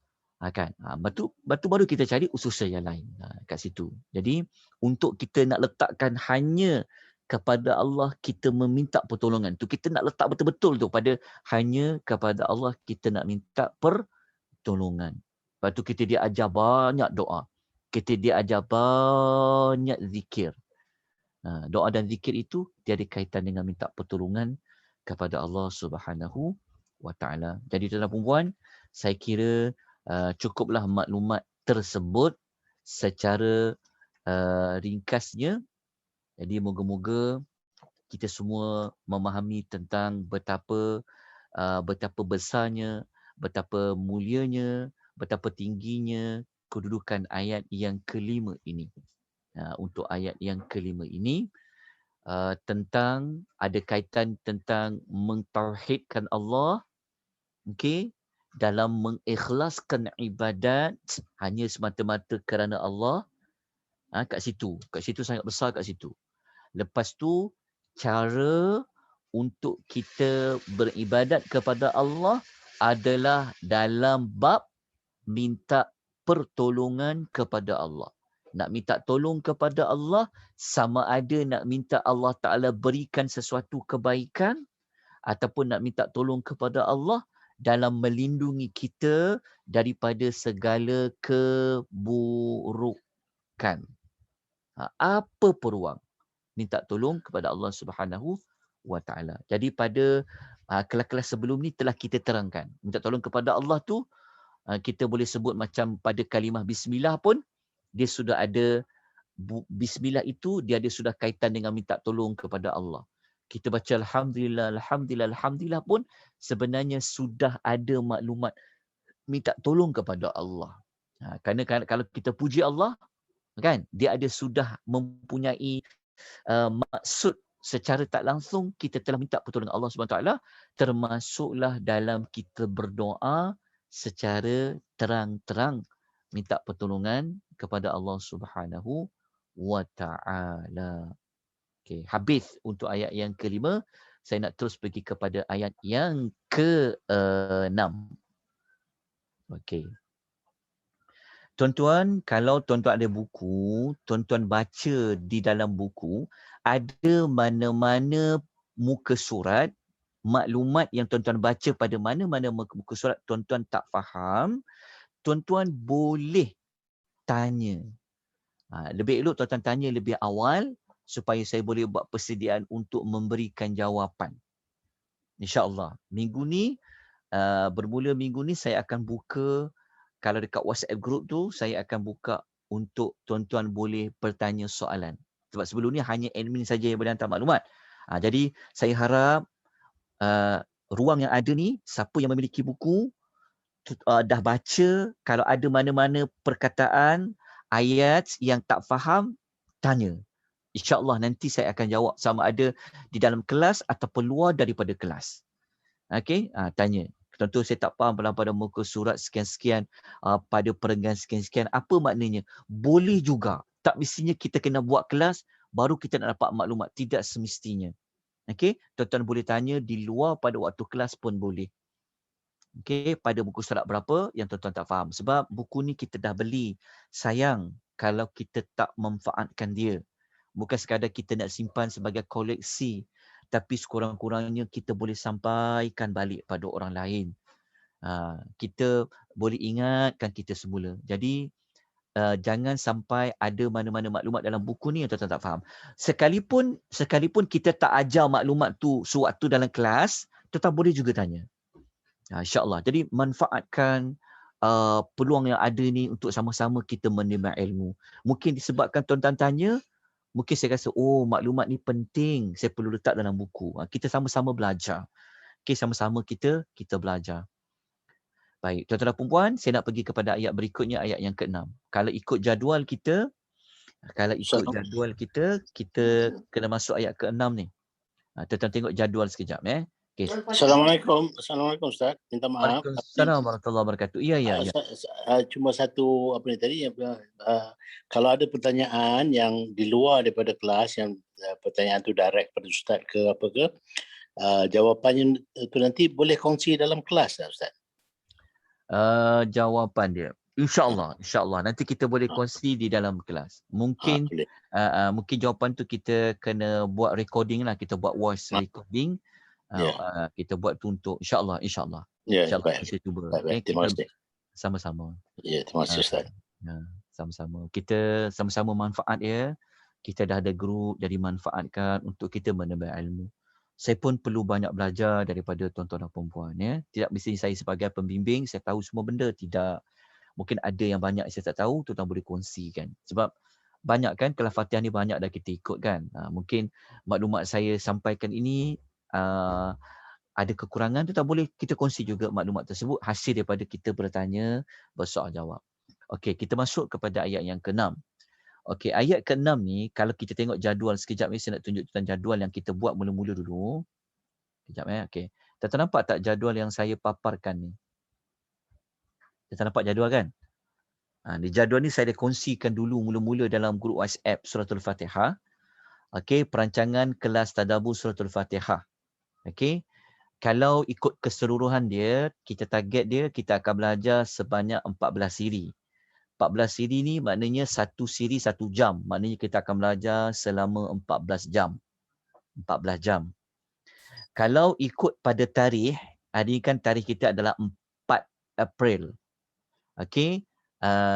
Kan, batu baru kita cari usaha yang lain kat situ. Jadi, untuk kita nak letakkan hanya kepada Allah, kita meminta pertolongan. Tu kita nak letak betul-betul tu pada hanya kepada Allah kita nak minta pertolongan. Lepas tu kita diajar banyak doa. Kita diajar banyak zikir. Doa dan zikir itu dia ada kaitan dengan minta pertolongan kepada Allah Subhanahu wa taala. Jadi tuan-tuan dan puan, saya kira cukuplah maklumat tersebut secara ringkasnya. Jadi moga-moga kita semua memahami tentang betapa besarnya, betapa mulianya, betapa tingginya kedudukan ayat yang kelima ini. Untuk ayat yang kelima ini tentang ada kaitan tentang mentauhidkan Allah, okey, dalam mengikhlaskan ibadat hanya semata-mata kerana Allah. Kat situ sangat besar kat situ. Lepas tu cara untuk kita beribadat kepada Allah adalah dalam bab minta pertolongan kepada Allah. Nak minta tolong kepada Allah sama ada nak minta Allah Ta'ala berikan sesuatu kebaikan ataupun nak minta tolong kepada Allah dalam melindungi kita daripada segala keburukan. Apa peluang minta tolong kepada Allah Subhanahu wa taala. Jadi pada kelas-kelas sebelum ni telah kita terangkan. Minta tolong kepada Allah tu kita boleh sebut macam pada kalimah bismillah pun dia sudah ada bismillah itu dia ada sudah kaitan dengan minta tolong kepada Allah. Kita baca alhamdulillah alhamdulillah alhamdulillah pun sebenarnya sudah ada maklumat minta tolong kepada Allah. Kerana kalau kita puji Allah kan dia ada sudah mempunyai maksud secara tak langsung kita telah minta pertolongan Allah SWT, termasuklah dalam kita berdoa secara terang-terang minta pertolongan kepada Allah Subhanahu wa taala. Okey, habis untuk ayat yang kelima. Saya nak terus pergi kepada ayat yang ke-6. Okey. Tuan-tuan, kalau tuan-tuan ada buku, tuan-tuan baca di dalam buku, ada mana-mana muka surat, maklumat yang tuan-tuan baca pada mana-mana muka surat tuan-tuan tak faham, tuan-tuan boleh tanya. Lebih elok tuan-tuan tanya lebih awal supaya saya boleh buat persediaan untuk memberikan jawapan. InsyaAllah. Minggu ni, bermula minggu ni saya akan buka. Kalau dekat WhatsApp group tu, saya akan buka untuk tuan-tuan boleh bertanya soalan. Sebab sebelum ni hanya admin saja yang boleh hantar maklumat. Jadi saya harap ruang yang ada ni, siapa yang memiliki buku, dah baca, kalau ada mana-mana perkataan, ayat yang tak faham, tanya. InsyaAllah nanti saya akan jawab sama ada di dalam kelas ataupun luar daripada kelas. Okey, tanya. Tentu saya tak faham pada muka surat sekian-sekian, pada perenggan sekian-sekian, apa maknanya? Boleh juga. Tak mestinya kita kena buat kelas, baru kita nak dapat maklumat. Tidak semestinya. Okey, tuan-tuan boleh tanya di luar pada waktu kelas pun boleh. Okey, pada buku surat berapa yang tuan-tuan tak faham. Sebab buku ni kita dah beli. Sayang kalau kita tak memanfaatkan dia. Bukan sekadar kita nak simpan sebagai koleksi, tapi sekurang-kurangnya kita boleh sampaikan balik pada orang lain. Kita boleh ingatkan kita semula. Jadi jangan sampai ada mana-mana maklumat dalam buku ni yang tuan-tuan tak faham. Sekalipun kita tak ajar maklumat tu sewaktu dalam kelas, tuan-tuan boleh juga tanya. InsyaAllah. Jadi manfaatkan peluang yang ada ni untuk sama-sama kita menimba ilmu. Mungkin disebabkan tuan-tuan tanya, mungkin saya rasa, maklumat ni penting, saya perlu letak dalam buku. Kita sama-sama belajar. Okay, sama-sama kita belajar. Baik, tuan-tuan dan puan, saya nak pergi kepada ayat berikutnya, ayat yang ke-6. Kalau ikut jadual kita, kita kena masuk ayat ke-6 ni. Tuan-tuan tengok jadual sekejap. Okay. Assalamualaikum Ustaz. Minta maaf. Waalaikumsalam warahmatullahi wabarakatuh. Ya. Cuma satu apa ni tadi, kalau ada pertanyaan yang di luar daripada kelas, yang pertanyaan tu direct pada Ustaz ke apa ke, jawapannya tu nanti boleh kongsi dalam kelas tak Ustaz? Jawapan dia, InsyaAllah nanti kita boleh kongsi di dalam kelas. Mungkin jawapan tu kita kena buat recording lah, kita buat voice recording. Kita buat tu untuk insyaAllah. InsyaAllah kita cuba. Terima kasih. Sama-sama. Ya, terima kasih Ustaz. Sama-sama. Kita sama-sama manfaat ya. Kita dah ada grup, jadi manfaatkan untuk kita menambah ilmu. Saya pun perlu banyak belajar daripada tuan-tuan dan puan-puan. Ya. Tidak mesti saya sebagai pembimbing, saya tahu semua benda. Tidak. Mungkin ada yang banyak saya tak tahu, tuan-tuan boleh kongsikan. Sebab banyak kan, kelas Fatihah ni banyak dah kita ikut kan. Mungkin maklumat saya sampaikan ini ada kekurangan, tu tak boleh kita kongsi juga maklumat tersebut hasil daripada kita bertanya, bersoal jawab. Okey, kita masuk kepada ayat yang ke-6. Okey, ayat ke-6 ni kalau kita tengok jadual sekejap ni, saya nak tunjuk tentang jadual yang kita buat mula-mula dulu. Sekejap okey. Tuan-tuan nampak tak jadual yang saya paparkan ni? Tuan-tuan nampak jadual kan? Di jadual ni saya dah kongsikan dulu mula-mula dalam grup WhatsApp Suratul Fatihah. Okey, perancangan kelas tadabbur Suratul Fatihah. Okey. Kalau ikut keseluruhan dia, kita target dia, kita akan belajar sebanyak 14 siri. 14 siri ni maknanya satu siri 1 jam. Maknanya kita akan belajar selama 14 jam. 14 jam. Kalau ikut pada tarikh, hari ni kan tarikh kita adalah 4 April. Okey.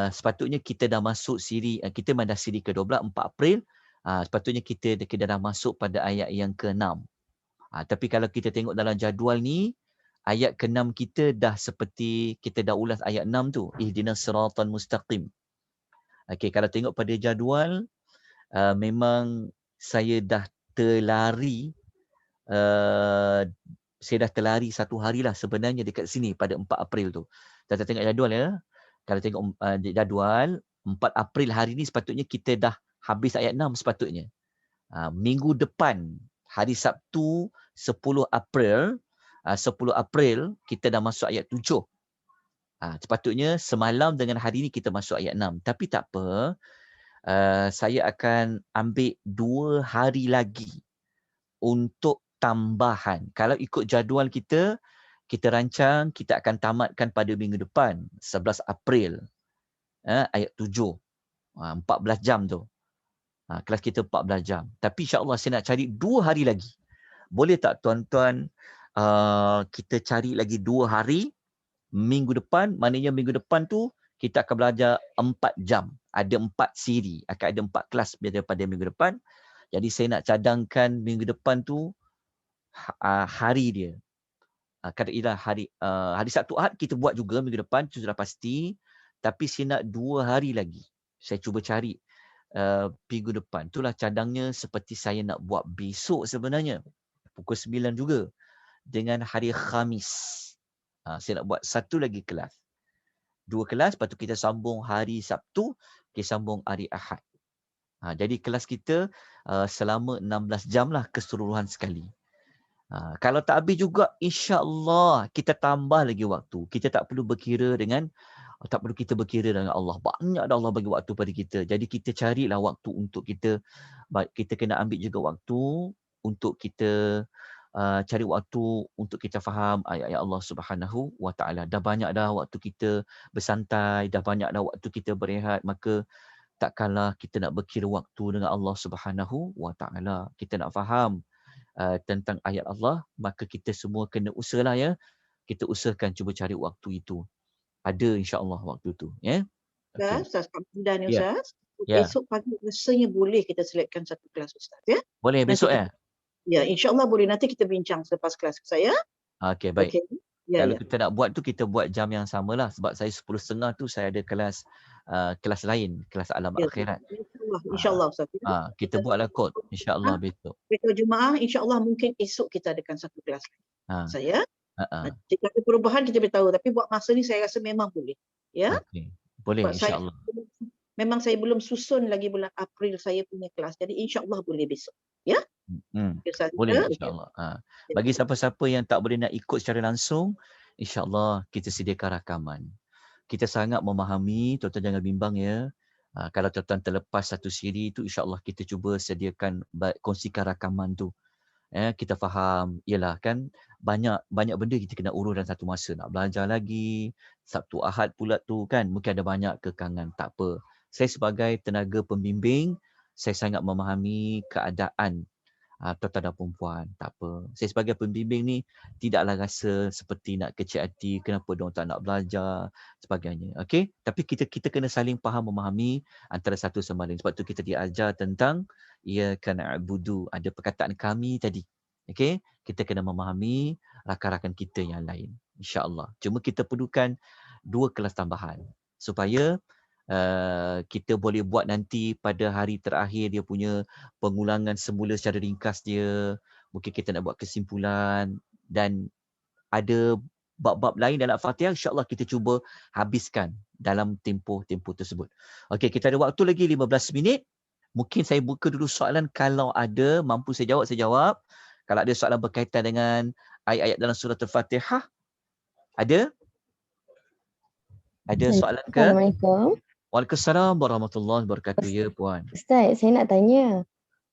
Sepatutnya kita dah masuk siri, kita dah siri ke-12, 4 April. Sepatutnya kita dah masuk pada ayat yang ke-6. Tapi kalau kita tengok dalam jadual ni, ayat ke-6 kita dah seperti kita dah ulas ayat 6 tu. Ihdinas siratal mustaqim. Okey, kalau tengok pada jadual, memang saya dah terlari, satu hari lah sebenarnya dekat sini pada 4 April tu. Kita tengok jadual ya. Kalau tengok jadual, 4 April hari ni sepatutnya kita dah habis ayat 6 sepatutnya. Minggu depan, hari Sabtu 10 April, 10 April kita dah masuk ayat 7. Sepatutnya semalam dengan hari ni kita masuk ayat 6. Tapi tak apa, saya akan ambil 2 hari lagi untuk tambahan. Kalau ikut jadual kita rancang kita akan tamatkan pada minggu depan, 11 April. Ayat 7. 14 jam tu. Kelas kita 14 jam. Tapi insya-Allah saya nak cari 2 hari lagi. Boleh tak tuan-tuan kita cari lagi 2 hari minggu depan? Maknanya minggu depan tu kita akan belajar 4 jam. Ada 4 siri. Akan ada 4 kelas pada minggu depan. Jadi saya nak cadangkan minggu depan tu hari dia. Katakanlah hari Sabtu Ahad kita buat juga minggu depan, itu sudah pasti. Tapi saya nak 2 hari lagi. Saya cuba cari minggu depan. Itulah cadangnya seperti saya nak buat besok sebenarnya. Pukul 9 juga. Dengan hari Khamis. Saya nak buat satu lagi kelas. 2 kelas, lepas tu kita sambung hari Sabtu, kita sambung hari Ahad. Jadi kelas kita selama 16 jam lah keseluruhan sekali. Kalau tak habis juga, insya-Allah kita tambah lagi waktu. Kita tak perlu berkira dengan Allah. Banyak dah Allah bagi waktu pada kita. Jadi kita carilah waktu untuk kita kena ambil juga waktu untuk kita cari waktu untuk kita faham ayat-ayat Allah Subhanahu wa taala. Dah banyak dah waktu kita bersantai, dah banyak dah waktu kita berehat, maka takkanlah kita nak berkira waktu dengan Allah Subhanahu wa taala. Kita nak faham tentang ayat Allah, maka kita semua kena usahalah ya. Kita usahakan cuba cari waktu itu. Ada insya-Allah waktu tu, ya. Okey. Ustaz, mudah ni Ya. Ustaz. Ya. Esok pagi rasanya boleh kita selitkan satu kelas Ustaz ya. Boleh besok ya? Ya, insya-Allah boleh. Nanti kita bincang selepas kelas saya. Okey, baik. Okey. Ya, Kalau ya. kita nak buat tu, kita buat jam yang samalah. Sebab saya 10.30 tu saya ada kelas lain, kelas alam Ya, akhirat. insya-Allah Ustaz. Kita buatlah kod insya-Allah besok. Besok Jumaat insya-Allah mungkin esok kita adakan satu kelas lagi. Saya. Jika ada perubahan kita beritahu, tapi buat masa ni saya rasa memang boleh. Ya. Okey. Boleh insya-Allah. Memang saya belum susun lagi bulan April saya punya kelas. Jadi insya-Allah boleh besok. Ya. Boleh insya-Allah. Bagi siapa-siapa yang tak boleh nak ikut secara langsung, insya-Allah kita sediakan rakaman. Kita sangat memahami, tuan-tuan jangan bimbang ya. Kalau tuan-tuan terlepas satu siri tu, insya-Allah kita cuba sediakan kongsikan rakaman tu. Kita faham, ialah kan banyak benda kita kena urus dalam satu masa. Nak belajar lagi, Sabtu Ahad pula tu kan, mungkin ada banyak kekangan. Tak apa. Saya sebagai tenaga pembimbing, saya sangat memahami keadaan tuan-tuan dan perempuan. Tak apa. Saya sebagai pembimbing ni tidaklah rasa seperti nak kecil hati, kenapa diorang tak nak belajar, sebagainya. Okey? Tapi kita kena saling faham, memahami antara satu sama lain. Sebab tu kita diajar tentang iyyaka na'budu, ada perkataan kami tadi. Okey, kita kena memahami rakan-rakan kita yang lain, insya-Allah. Cuma kita perlukan 2 kelas tambahan supaya kita boleh buat nanti pada hari terakhir dia punya pengulangan semula secara ringkas dia. Mungkin kita nak buat kesimpulan dan ada bab-bab lain dalam Fatihah, insya-Allah kita cuba habiskan dalam tempoh tersebut. Okey, kita ada waktu lagi 15 minit. Mungkin saya buka dulu soalan, kalau ada mampu saya jawab. Kalau ada soalan berkaitan dengan ayat-ayat dalam surah Al-Fatihah, ada? Ada soalan ke? Assalamualaikum. Waalaikumsalam warahmatullahi wabarakatuh. Ya, Puan. Ustaz, saya nak tanya.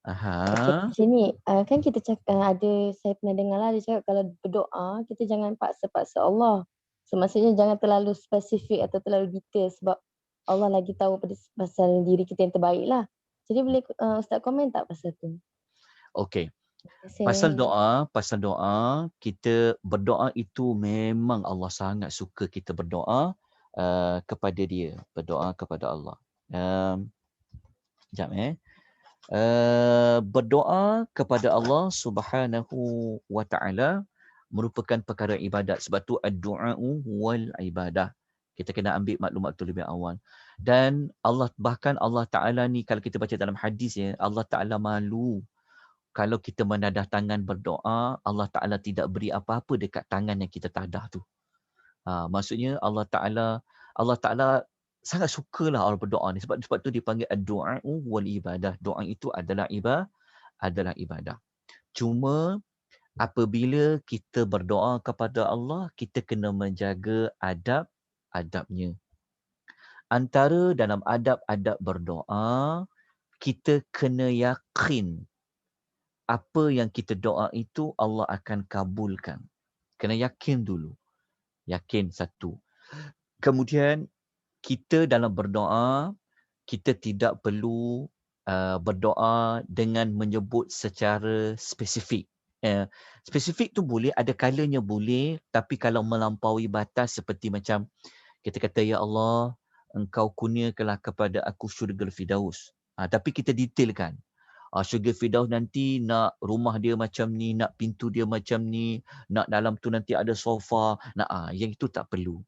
Aha. Sini, kan kita cakap, saya pernah dengar lah, dia cakap kalau berdoa, kita jangan paksa-paksa Allah. So, maksudnya jangan terlalu spesifik atau terlalu detail sebab Allah lagi tahu pasal diri kita yang terbaik lah. Jadi boleh Ustaz komen tak pasal tu? Okey. Terima Pasal doa, kita berdoa itu memang Allah sangat suka kita berdoa kepada dia, berdoa kepada Allah. Sekejap berdoa kepada Allah Subhanahu wa taala merupakan perkara ibadat. Sebab tu ad-du'a'u wal ibadah. Kita kena ambil maklumat tu lebih awal. Dan bahkan Allah Taala ni, kalau kita baca dalam hadis ya, Allah Taala malu kalau kita menadah tangan berdoa, Allah Ta'ala tidak beri apa-apa dekat tangan yang kita tadah tu. Maksudnya Allah Ta'ala sangat sukalah orang berdoa ni. Sebab tu dipanggil ad-du'a'u wal ibadah. Doa itu adalah ibadah. Cuma apabila kita berdoa kepada Allah, kita kena menjaga adab-adabnya. Antara dalam adab-adab berdoa, kita kena yakin apa yang kita doa itu Allah akan kabulkan. Kena yakin dulu. Yakin satu. Kemudian kita dalam berdoa, kita tidak perlu berdoa dengan menyebut secara spesifik. Spesifik tu boleh, ada kalanya boleh, tapi kalau melampaui batas seperti macam kita kata, Ya Allah, Engkau kurniakanlah kepada aku syurga Firdaus. Tapi kita detailkan. Syurga Firdaus nanti nak rumah dia macam ni, nak pintu dia macam ni, nak dalam tu nanti ada sofa, yang itu tak perlu.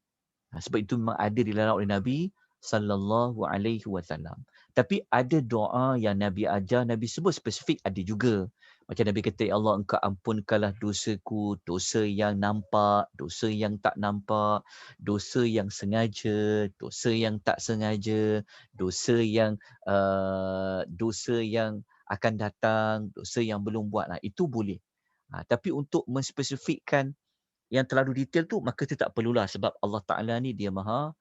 Sebab itu memang ada dilarang oleh Nabi sallallahu alaihi wasallam. Tapi ada doa yang Nabi ajar, Nabi sebut spesifik, ada juga. Macam Nabi kata, Ya Allah, Engkau ampunkanlah dosaku, dosa yang nampak, dosa yang tak nampak, dosa yang sengaja, dosa yang tak sengaja, dosa yang akan datang, dosa yang belum buat. Itu boleh. Tapi untuk menspesifikkan yang terlalu detail tu, maka kita tak perlulah, sebab Allah Ta'ala ni dia maha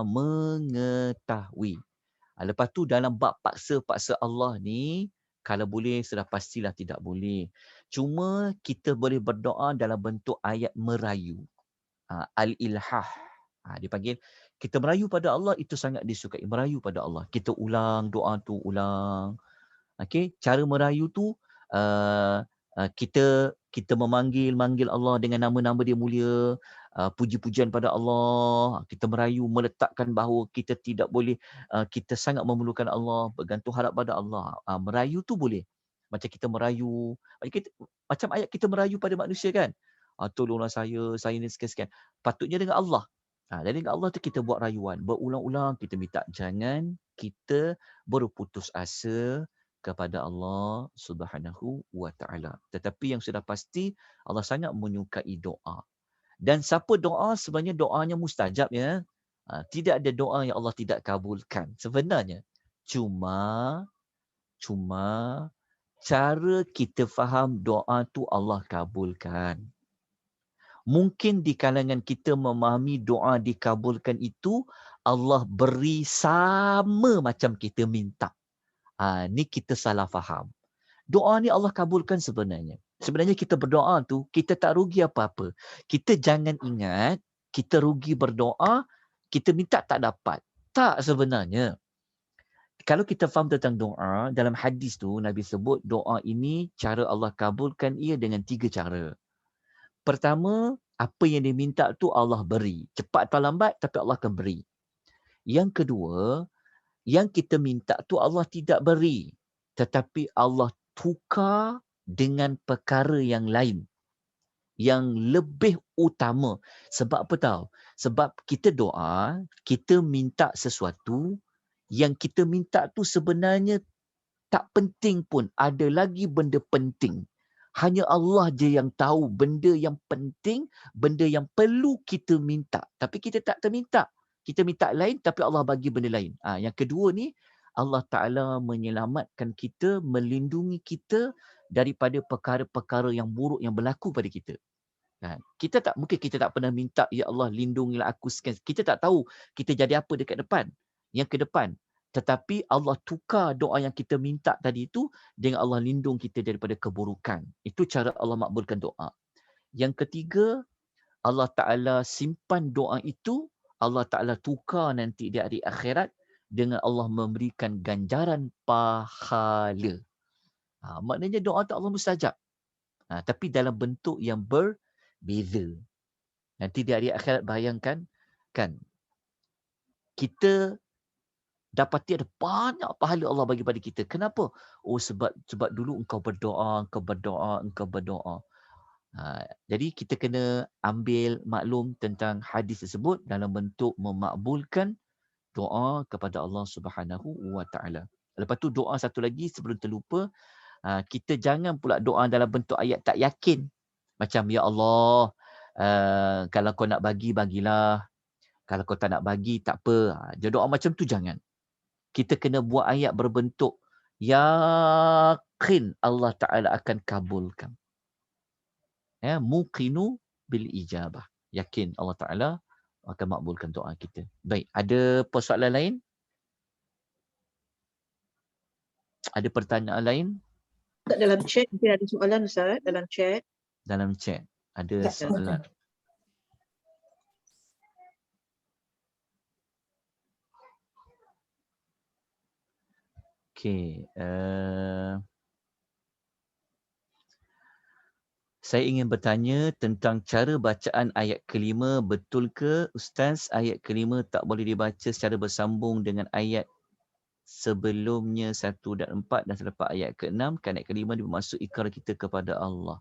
mengetahui. Lepas tu dalam bab paksa Allah ni, kalau boleh sudah pastilah tidak boleh. Cuma kita boleh berdoa dalam bentuk ayat merayu. Al-ilhah. Dipanggil kita merayu pada Allah, itu sangat disukai. Merayu pada Allah. Kita ulang doa tu, ulang. Okey, cara merayu tu kita memanggil Allah dengan nama-nama dia mulia, puji-pujian pada Allah. Kita merayu, meletakkan bahawa kita tidak boleh, kita sangat memerlukan Allah, bergantung harap pada Allah. Merayu tu boleh. Macam kita merayu, macam ayat kita merayu pada manusia kan. Tolonglah saya ni sekian-sekian. Patutnya dengan Allah. Jadi dengan Allah tu kita buat rayuan, berulang-ulang kita minta, jangan kita berputus asa kepada Allah Subhanahu wa taala. Tetapi yang sudah pasti Allah sangat menyukai doa. Dan siapa doa, sebenarnya doanya mustajab ya. Tidak ada doa yang Allah tidak kabulkan sebenarnya. Cuma cara kita faham doa tu Allah kabulkan. Mungkin di kalangan kita memahami doa dikabulkan itu Allah beri sama macam kita minta. Ni kita salah faham. Doa ni Allah kabulkan sebenarnya. Sebenarnya kita berdoa tu, kita tak rugi apa-apa. Kita jangan ingat, kita rugi berdoa, kita minta tak dapat. Tak sebenarnya. Kalau kita faham tentang doa, dalam hadis tu, Nabi sebut doa ini, cara Allah kabulkan ia dengan 3 cara. Pertama, apa yang diminta tu Allah beri. Cepat atau lambat, tapi Allah akan beri. Yang kedua, yang kita minta tu Allah tidak beri, tetapi Allah tukar dengan perkara yang lain yang lebih utama. Sebab apa tahu? Sebab kita doa, kita minta sesuatu yang kita minta tu sebenarnya tak penting pun. Ada lagi benda penting. Hanya Allah je yang tahu benda yang penting, benda yang perlu kita minta. Tapi kita tak terminta. Kita minta lain tapi Allah bagi benda lain. Yang kedua ni, Allah Ta'ala menyelamatkan kita, melindungi kita daripada perkara-perkara yang buruk yang berlaku pada kita. Kita tak mungkin kita tak pernah minta, ya Allah lindungilah aku sekian. Kita tak tahu kita jadi apa dekat depan, yang ke depan. Tetapi Allah tukar doa yang kita minta tadi itu dengan Allah lindung kita daripada keburukan. Itu cara Allah makbulkan doa. Yang ketiga, Allah Ta'ala simpan doa itu, Allah Ta'ala tukar nanti di hari akhirat dengan Allah memberikan ganjaran pahala. Maknanya doa tak Allah mustajab. Tapi dalam bentuk yang berbeza. Nanti di hari akhirat bayangkan, kan, kita dapati ada banyak pahala Allah bagi pada kita. Kenapa? Oh sebab dulu engkau berdoa. Jadi kita kena ambil maklum tentang hadis tersebut dalam bentuk memakbulkan doa kepada Allah Subhanahu wa Ta'ala. Lepas tu doa satu lagi sebelum terlupa, kita jangan pula doa dalam bentuk ayat tak yakin. Macam, ya Allah, kalau kau nak bagi, bagilah. Kalau kau tak nak bagi, tak apa. Doa macam tu jangan. Kita kena buat ayat berbentuk yakin Allah Ta'ala akan kabulkan. Muqinu bil ijabah. Yakin Allah Ta'ala akan makbulkan doa kita. Baik, ada persoalan lain? Ada pertanyaan lain? Dalam chat mungkin ada soalan Ustaz, dalam chat. Dalam chat ada soalan. Okey, saya ingin bertanya tentang cara bacaan ayat kelima. Betul ke Ustaz, ayat kelima tak boleh dibaca secara bersambung dengan ayat sebelumnya 1 dan 4 dan selepas ayat ke-6? Kan ayat kelima dia bermaksud ikrar kita kepada Allah.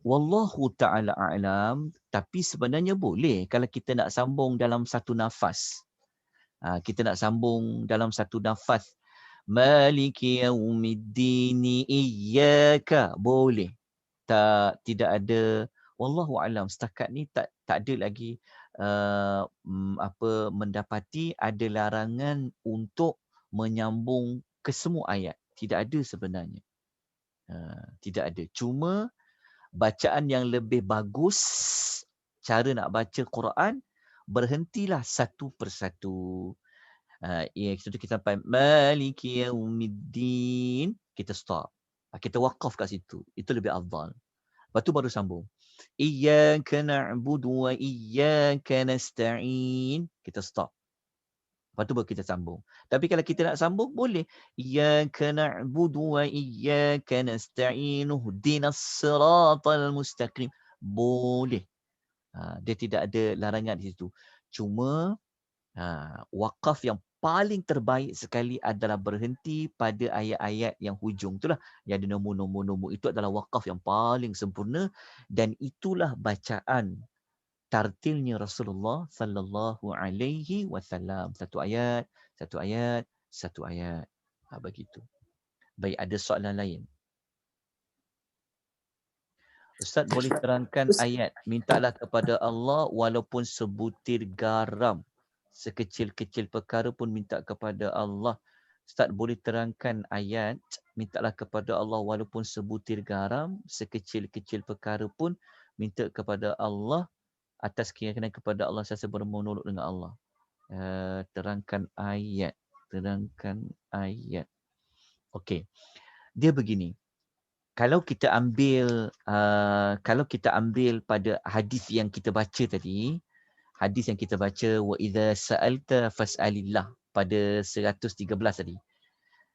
Wallahu ta'ala a'lam. Tapi sebenarnya boleh kalau kita nak sambung dalam satu nafas. Kita nak sambung dalam satu nafas. Maliki yaumiddini iyyaka, boleh. Tidak ada, wallahu alam, setakat ni tak ada lagi mendapati ada larangan untuk menyambung ke semua ayat. Tidak ada sebenarnya. Tidak ada. Cuma bacaan yang lebih bagus, cara nak baca Quran, berhentilah satu persatu. Kita sampai Maliki Yaumiddin, kita stop. Kita wakaf kat situ. Itu lebih afdal. Lepas tu baru sambung. Iyyaka na'budu wa iyyaka nasta'in. Kita stop. Lepas tu baru kita sambung. Tapi kalau kita nak sambung, boleh. Iyyaka na'budu wa iyyaka nasta'in. Ihdinas siratal mustaqim. Boleh. Dia tidak ada larangan di situ. Cuma wakaf yang paling terbaik sekali adalah berhenti pada ayat-ayat yang hujung. Itulah yang ada nombor-nombor. Itu adalah wakaf yang paling sempurna dan itulah bacaan tartilnya Rasulullah sallallahu alaihi wasallam. Satu ayat, satu ayat, satu ayat. Begitu. Baik, ada soalan lain? Ustaz boleh terangkan ayat mintalah kepada Allah walaupun sebutir garam. Sekecil-kecil perkara pun minta kepada Allah. Ustaz boleh terangkan ayat mintalah kepada Allah walaupun sebutir garam, sekecil-kecil perkara pun minta kepada Allah atas keyakinan kepada Allah sasa bermonolog dengan Allah. Terangkan ayat. Okey. Dia begini. Kalau kita ambil pada hadis yang kita baca tadi, hadis yang kita baca wa idza sa'alta fas'alillah pada 113 tadi.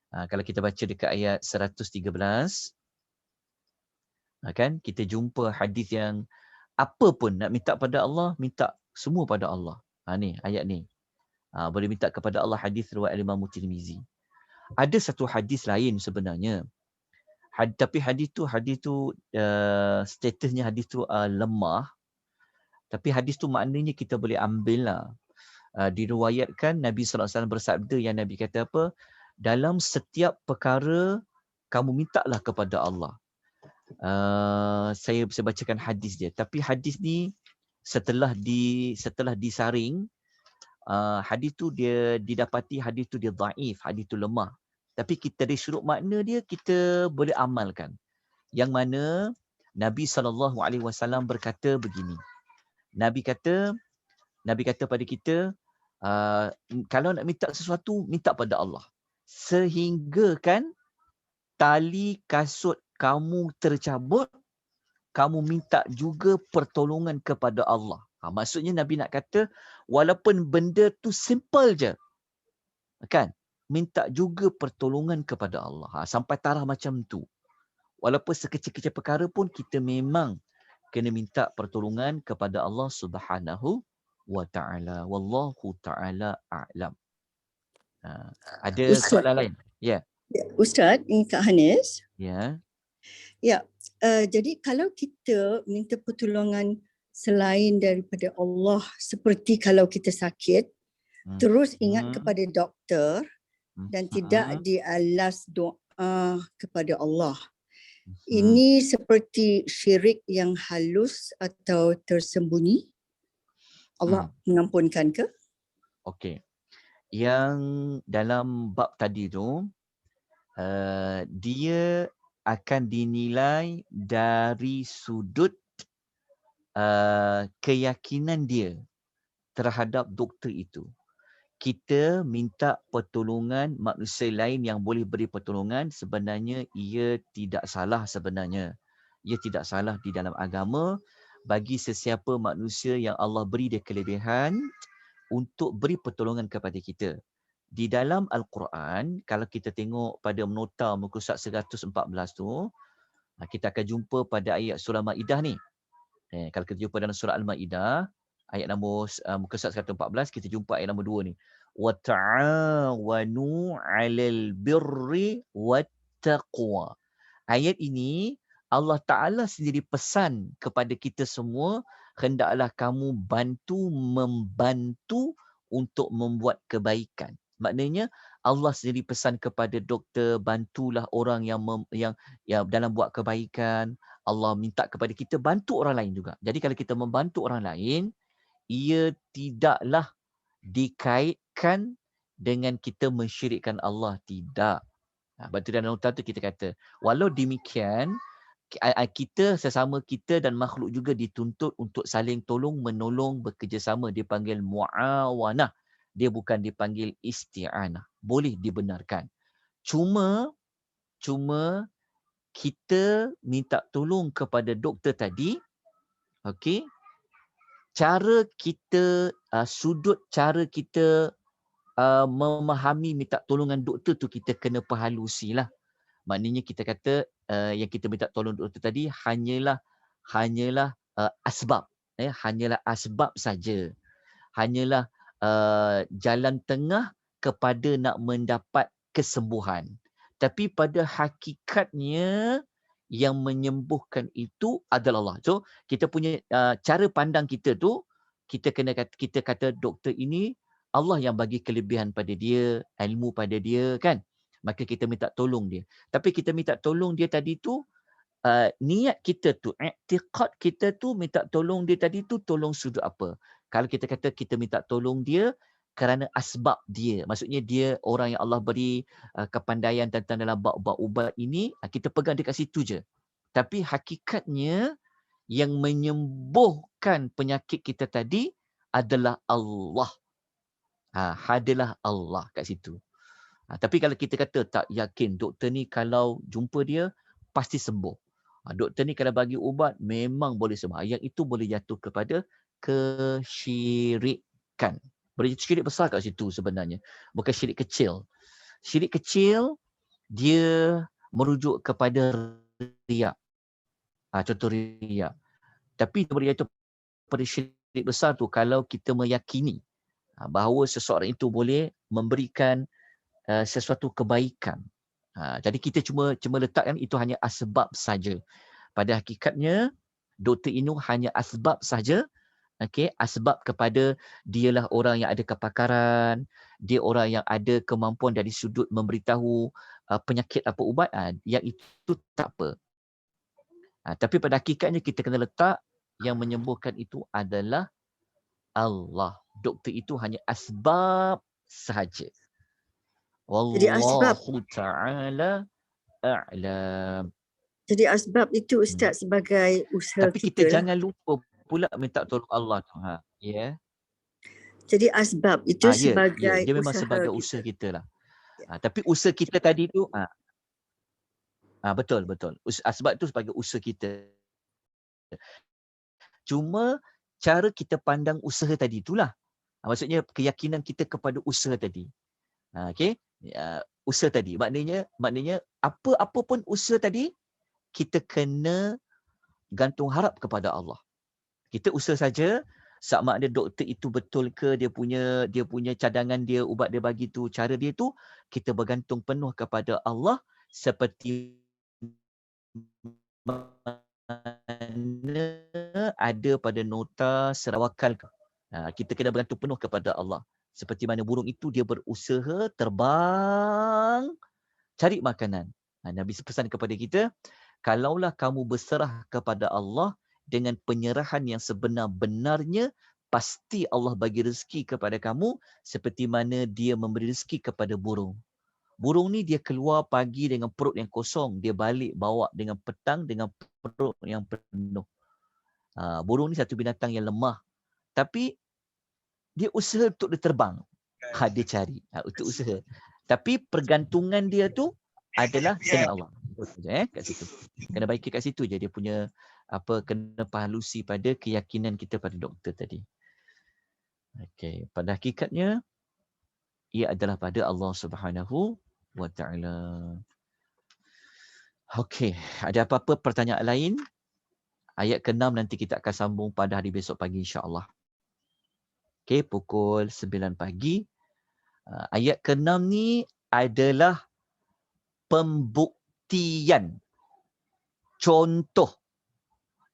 Kalau kita baca dekat ayat 113, kan kita jumpa hadis yang apa pun nak minta pada Allah, minta semua pada Allah. Ni ayat ni. Boleh minta kepada Allah, hadis riwayat Imam Tirmizi. Ada satu hadis lain sebenarnya. Tapi hadis tu statusnya hadis tu lemah. Tapi hadis tu maknanya kita boleh ambil lah. Diriwayatkan Nabi SAW bersabda yang Nabi kata apa? Dalam setiap perkara kamu mintalah kepada Allah. Saya bacakan hadis dia. Tapi hadis ni setelah disaring, hadis tu dia didapati hadis tu dia dhaif, hadis tu lemah. Tapi kita dari sudut makna dia kita boleh amalkan. Yang mana Nabi SAW berkata begini. Nabi kata pada kita, kalau nak minta sesuatu, minta pada Allah. Sehingga kan tali kasut kamu tercabut, kamu minta juga pertolongan kepada Allah. Maksudnya Nabi nak kata, walaupun benda tu simple je, kan? Minta juga pertolongan kepada Allah. Sampai taraf macam tu. Walaupun sekecil-kecil perkara pun kita memang kena minta pertolongan kepada Allah Subhanahu wa ta'ala. Wallahu ta'ala a'lam. Ada Ustaz. soalan lain? Ya. Ustaz, ini Kak Hanis. Ya. Ya, jadi kalau kita minta pertolongan selain daripada Allah, seperti kalau kita sakit, terus ingat kepada doktor dan tidak dialas doa kepada Allah. Ini seperti syirik yang halus atau tersembunyi? Allah mengampunkan ke? Okey. Yang dalam bab tadi tu, dia akan dinilai dari sudut keyakinan dia terhadap doktor itu. Kita minta pertolongan manusia lain yang boleh beri pertolongan, sebenarnya ia tidak salah sebenarnya. Ia tidak salah di dalam agama bagi sesiapa manusia yang Allah beri dia kelebihan untuk beri pertolongan kepada kita. Di dalam Al-Quran, kalau kita tengok pada nota muka surat 114 tu, kita akan jumpa pada ayat surah Maidah ni. Kalau kita jumpa dalam surah Al-Maidah, ayat nombor muka surat 114, kita jumpa ayat nombor 2 ni. Wa ta'awanu 'alal birri wattaqwa. Ayat ini Allah Ta'ala sendiri pesan kepada kita semua, hendaklah kamu membantu untuk membuat kebaikan. Maknanya Allah sendiri pesan kepada doktor, bantulah orang yang dalam buat kebaikan. Allah minta kepada kita bantu orang lain juga. Jadi kalau kita membantu orang lain, ia tidaklah dikaitkan dengan kita mensyirikkan Allah. Tidak. Sebab tu dalam nota tu kita kata, walau demikian, kita sesama kita dan makhluk juga dituntut untuk saling tolong menolong, bekerjasama. Dipanggil mu'awanah. Dia bukan dipanggil isti'anah. Boleh dibenarkan. Cuma kita minta tolong kepada doktor tadi, okey, sudut cara kita memahami minta tolongan doktor tu kita kena perhalusi lah. Maknanya kita kata yang kita minta tolong doktor tadi hanyalah asbab. Hanyalah asbab saja. Hanyalah jalan tengah kepada nak mendapat kesembuhan. Tapi pada hakikatnya yang menyembuhkan itu adalah Allah. So kita punya cara pandang kita tu, kita kata doktor ini Allah yang bagi kelebihan pada dia, ilmu pada dia, kan? Maka kita minta tolong dia. Tapi kita minta tolong dia tadi tu, niat kita tu, i'tiqad kita tu minta tolong dia tadi tu tolong sudut apa? Kalau kita kata kita minta tolong dia kerana asbab dia, maksudnya dia orang yang Allah beri kepandaian tentang dalam bab-bab ubat ini, kita pegang dekat situ je. Tapi hakikatnya yang menyembuhkan penyakit kita tadi adalah Allah. Adalah Allah kat situ. Tapi kalau kita kata tak yakin, doktor ni kalau jumpa dia pasti sembuh. Doktor ni kalau bagi ubat memang boleh sembuh. Yang itu boleh jatuh kepada kesyirikan. Boleh jatuh syirik besar kat situ sebenarnya. Bukan syirik kecil. Syirik kecil dia merujuk kepada riak. Contoh riak. Tapi boleh jatuh pada syirik besar tu kalau kita meyakini bahawa seseorang itu boleh memberikan sesuatu kebaikan Jadi kita cuma letakkan itu hanya asbab saja. Pada hakikatnya Dr. Inu hanya asbab saja. Okey, asbab kepada dialah orang yang ada kepakaran, dia orang yang ada kemampuan dari sudut memberitahu penyakit apa ubat, yang itu tak apa. Tapi pada hakikatnya kita kena letak yang menyembuhkan itu adalah Allah. Doktor itu hanya asbab sahaja. Jadi asbab Wallahu ta'ala a'lam. Jadi asbab itu Ustaz sebagai usaha Tapi kita kita lah. jangan lupa pula minta tolong Allah tu. Ya. Jadi asbab itu sebagai dia memang usaha sebagai kita. usaha kita lah. Tapi usaha kita tadi tu betul. Asbab tu sebagai usaha kita. Cuma cara kita pandang usaha tadi itulah. Maksudnya keyakinan kita kepada usaha tadi. Okey. Usaha tadi maknanya apa pun usaha tadi kita kena gantung harap kepada Allah. Kita usaha saja, sama ada doktor itu betul ke dia punya cadangan dia, ubat dia bagi tu, cara dia tu, kita bergantung penuh kepada Allah seperti mana ada pada nota Sarawakal. Kita kena bergantung penuh kepada Allah. Seperti mana burung itu dia berusaha terbang cari makanan. Nabi pesan kepada kita, kalaulah kamu berserah kepada Allah dengan penyerahan yang sebenar-benarnya, pasti Allah bagi rezeki kepada kamu seperti mana dia memberi rezeki kepada burung. Burung ni dia keluar pagi dengan perut yang kosong, dia balik bawa dengan petang dengan perut yang penuh. Burung ni satu binatang yang lemah, tapi dia usaha untuk dia terbang. Dia cari untuk usaha. Tapi pergantungan dia tu adalah dengan Allah. Kat situ. Kena baiki kat situ je dia punya kena pahalusi pada keyakinan kita pada doktor tadi. Okey, pada hakikatnya ia adalah pada Allah Subhanahu wa taala. Okey, ada apa-apa pertanyaan lain? Ayat ke-6 nanti kita akan sambung pada hari besok pagi insya-Allah. Okey, pukul 9 pagi. Ayat ke-6 ni adalah pembuktian. Contoh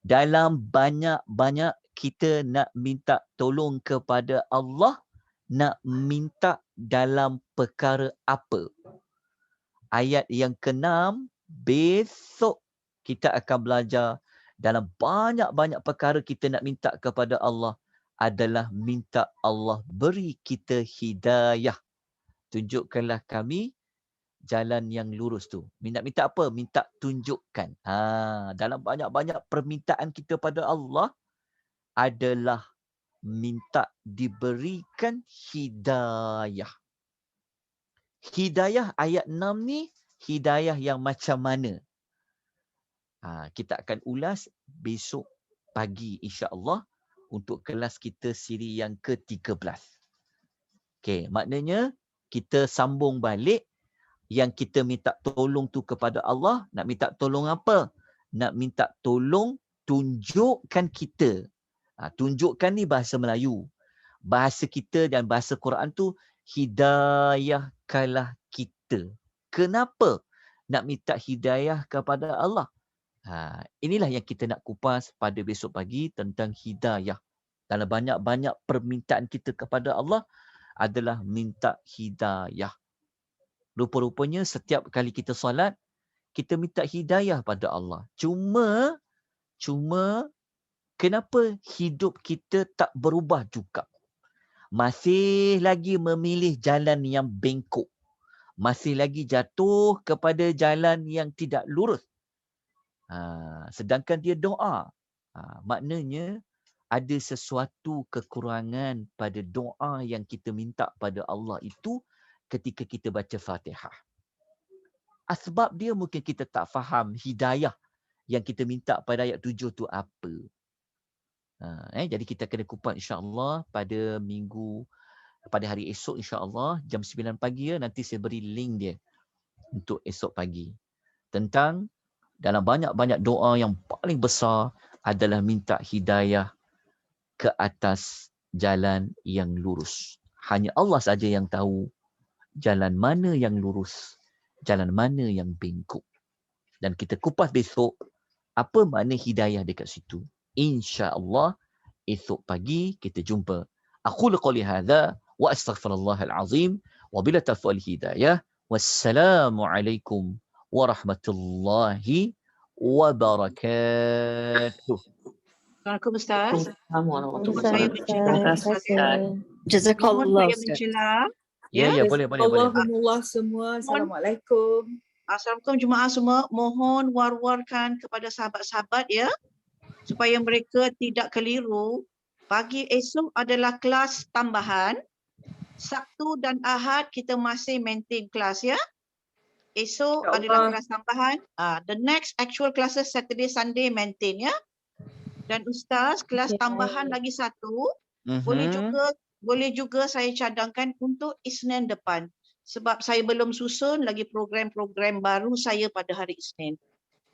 dalam banyak-banyak kita nak minta tolong kepada Allah, nak minta dalam perkara apa. Ayat yang ke-6 besok kita akan belajar dalam banyak-banyak perkara kita nak minta kepada Allah adalah minta Allah beri kita hidayah. Tunjukkanlah kami jalan yang lurus tu. Minta apa? Minta tunjukkan. Dalam banyak-banyak permintaan kita pada Allah adalah minta diberikan hidayah. Hidayah ayat 6 ni, hidayah yang macam mana? Kita akan ulas besok pagi insya-Allah untuk kelas kita siri yang ke-13. Okey, maknanya kita sambung balik yang kita minta tolong tu kepada Allah. Nak minta tolong apa? Nak minta tolong tunjukkan kita. Tunjukkan ni bahasa Melayu. Bahasa kita dan bahasa Quran tu hidayahkanlah kita. Kenapa nak minta hidayah kepada Allah? Inilah yang kita nak kupas pada besok pagi tentang hidayah. Dalam banyak-banyak permintaan kita kepada Allah adalah minta hidayah. Rupa-rupanya setiap kali kita solat, kita minta hidayah pada Allah. Cuma kenapa hidup kita tak berubah juga? Masih lagi memilih jalan yang bengkok. Masih lagi jatuh kepada jalan yang tidak lurus. Sedangkan dia doa. Maknanya ada sesuatu kekurangan pada doa yang kita minta pada Allah itu ketika kita baca Fatihah. Asbab dia mungkin kita tak faham hidayah yang kita minta pada ayat 7 tu apa. Jadi kita kena kupas insya-Allah pada hari esok insya-Allah jam 9 pagi nanti saya beri link dia untuk esok pagi. Tentang dalam banyak-banyak doa yang paling besar adalah minta hidayah ke atas jalan yang lurus. Hanya Allah saja yang tahu jalan mana yang lurus, jalan mana yang bengkok. Dan kita kupas besok apa makna hidayah dekat situ. InsyaAllah esok pagi kita jumpa. Aqulu qawli hadha wa astaghfirullahal azim wa bila taufiq hidayah. Wassalamualaikum warahmatullahi wabarakatuh. Assalamualaikum Ustaz. Assalamualaikum Mohon saya Terima mencela kasih. Ustaz ya. Mohon Jazakallah saya Ustaz. mencela. Ya, Ya. boleh. Allahumullah semua. Assalamualaikum. Assalamualaikum jemaah semua. Mohon war-warkan kepada sahabat-sahabat ya, supaya mereka tidak keliru. Pagi esok adalah kelas tambahan. Sabtu dan Ahad kita masih maintain kelas ya. Esok adalah kelas tambahan. The next actual classes Saturday, Sunday maintain ya. Dan Ustaz, kelas Okey, tambahan baik. lagi satu. Boleh juga saya cadangkan untuk Isnin depan. Sebab saya belum susun lagi program-program baru saya pada hari Isnin.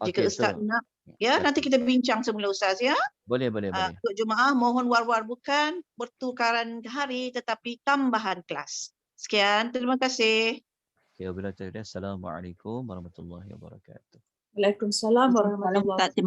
Jika Okey, Ustaz betul. nak, ya nanti kita bincang semula Ustaz ya. Boleh. Untuk jemaah mohon war-war bukan bertukaran hari tetapi tambahan kelas. Sekian, terima kasih. Ya, bila Assalamualaikum warahmatullahi wabarakatuh. Waalaikumsalam warahmatullahi wabarakatuh.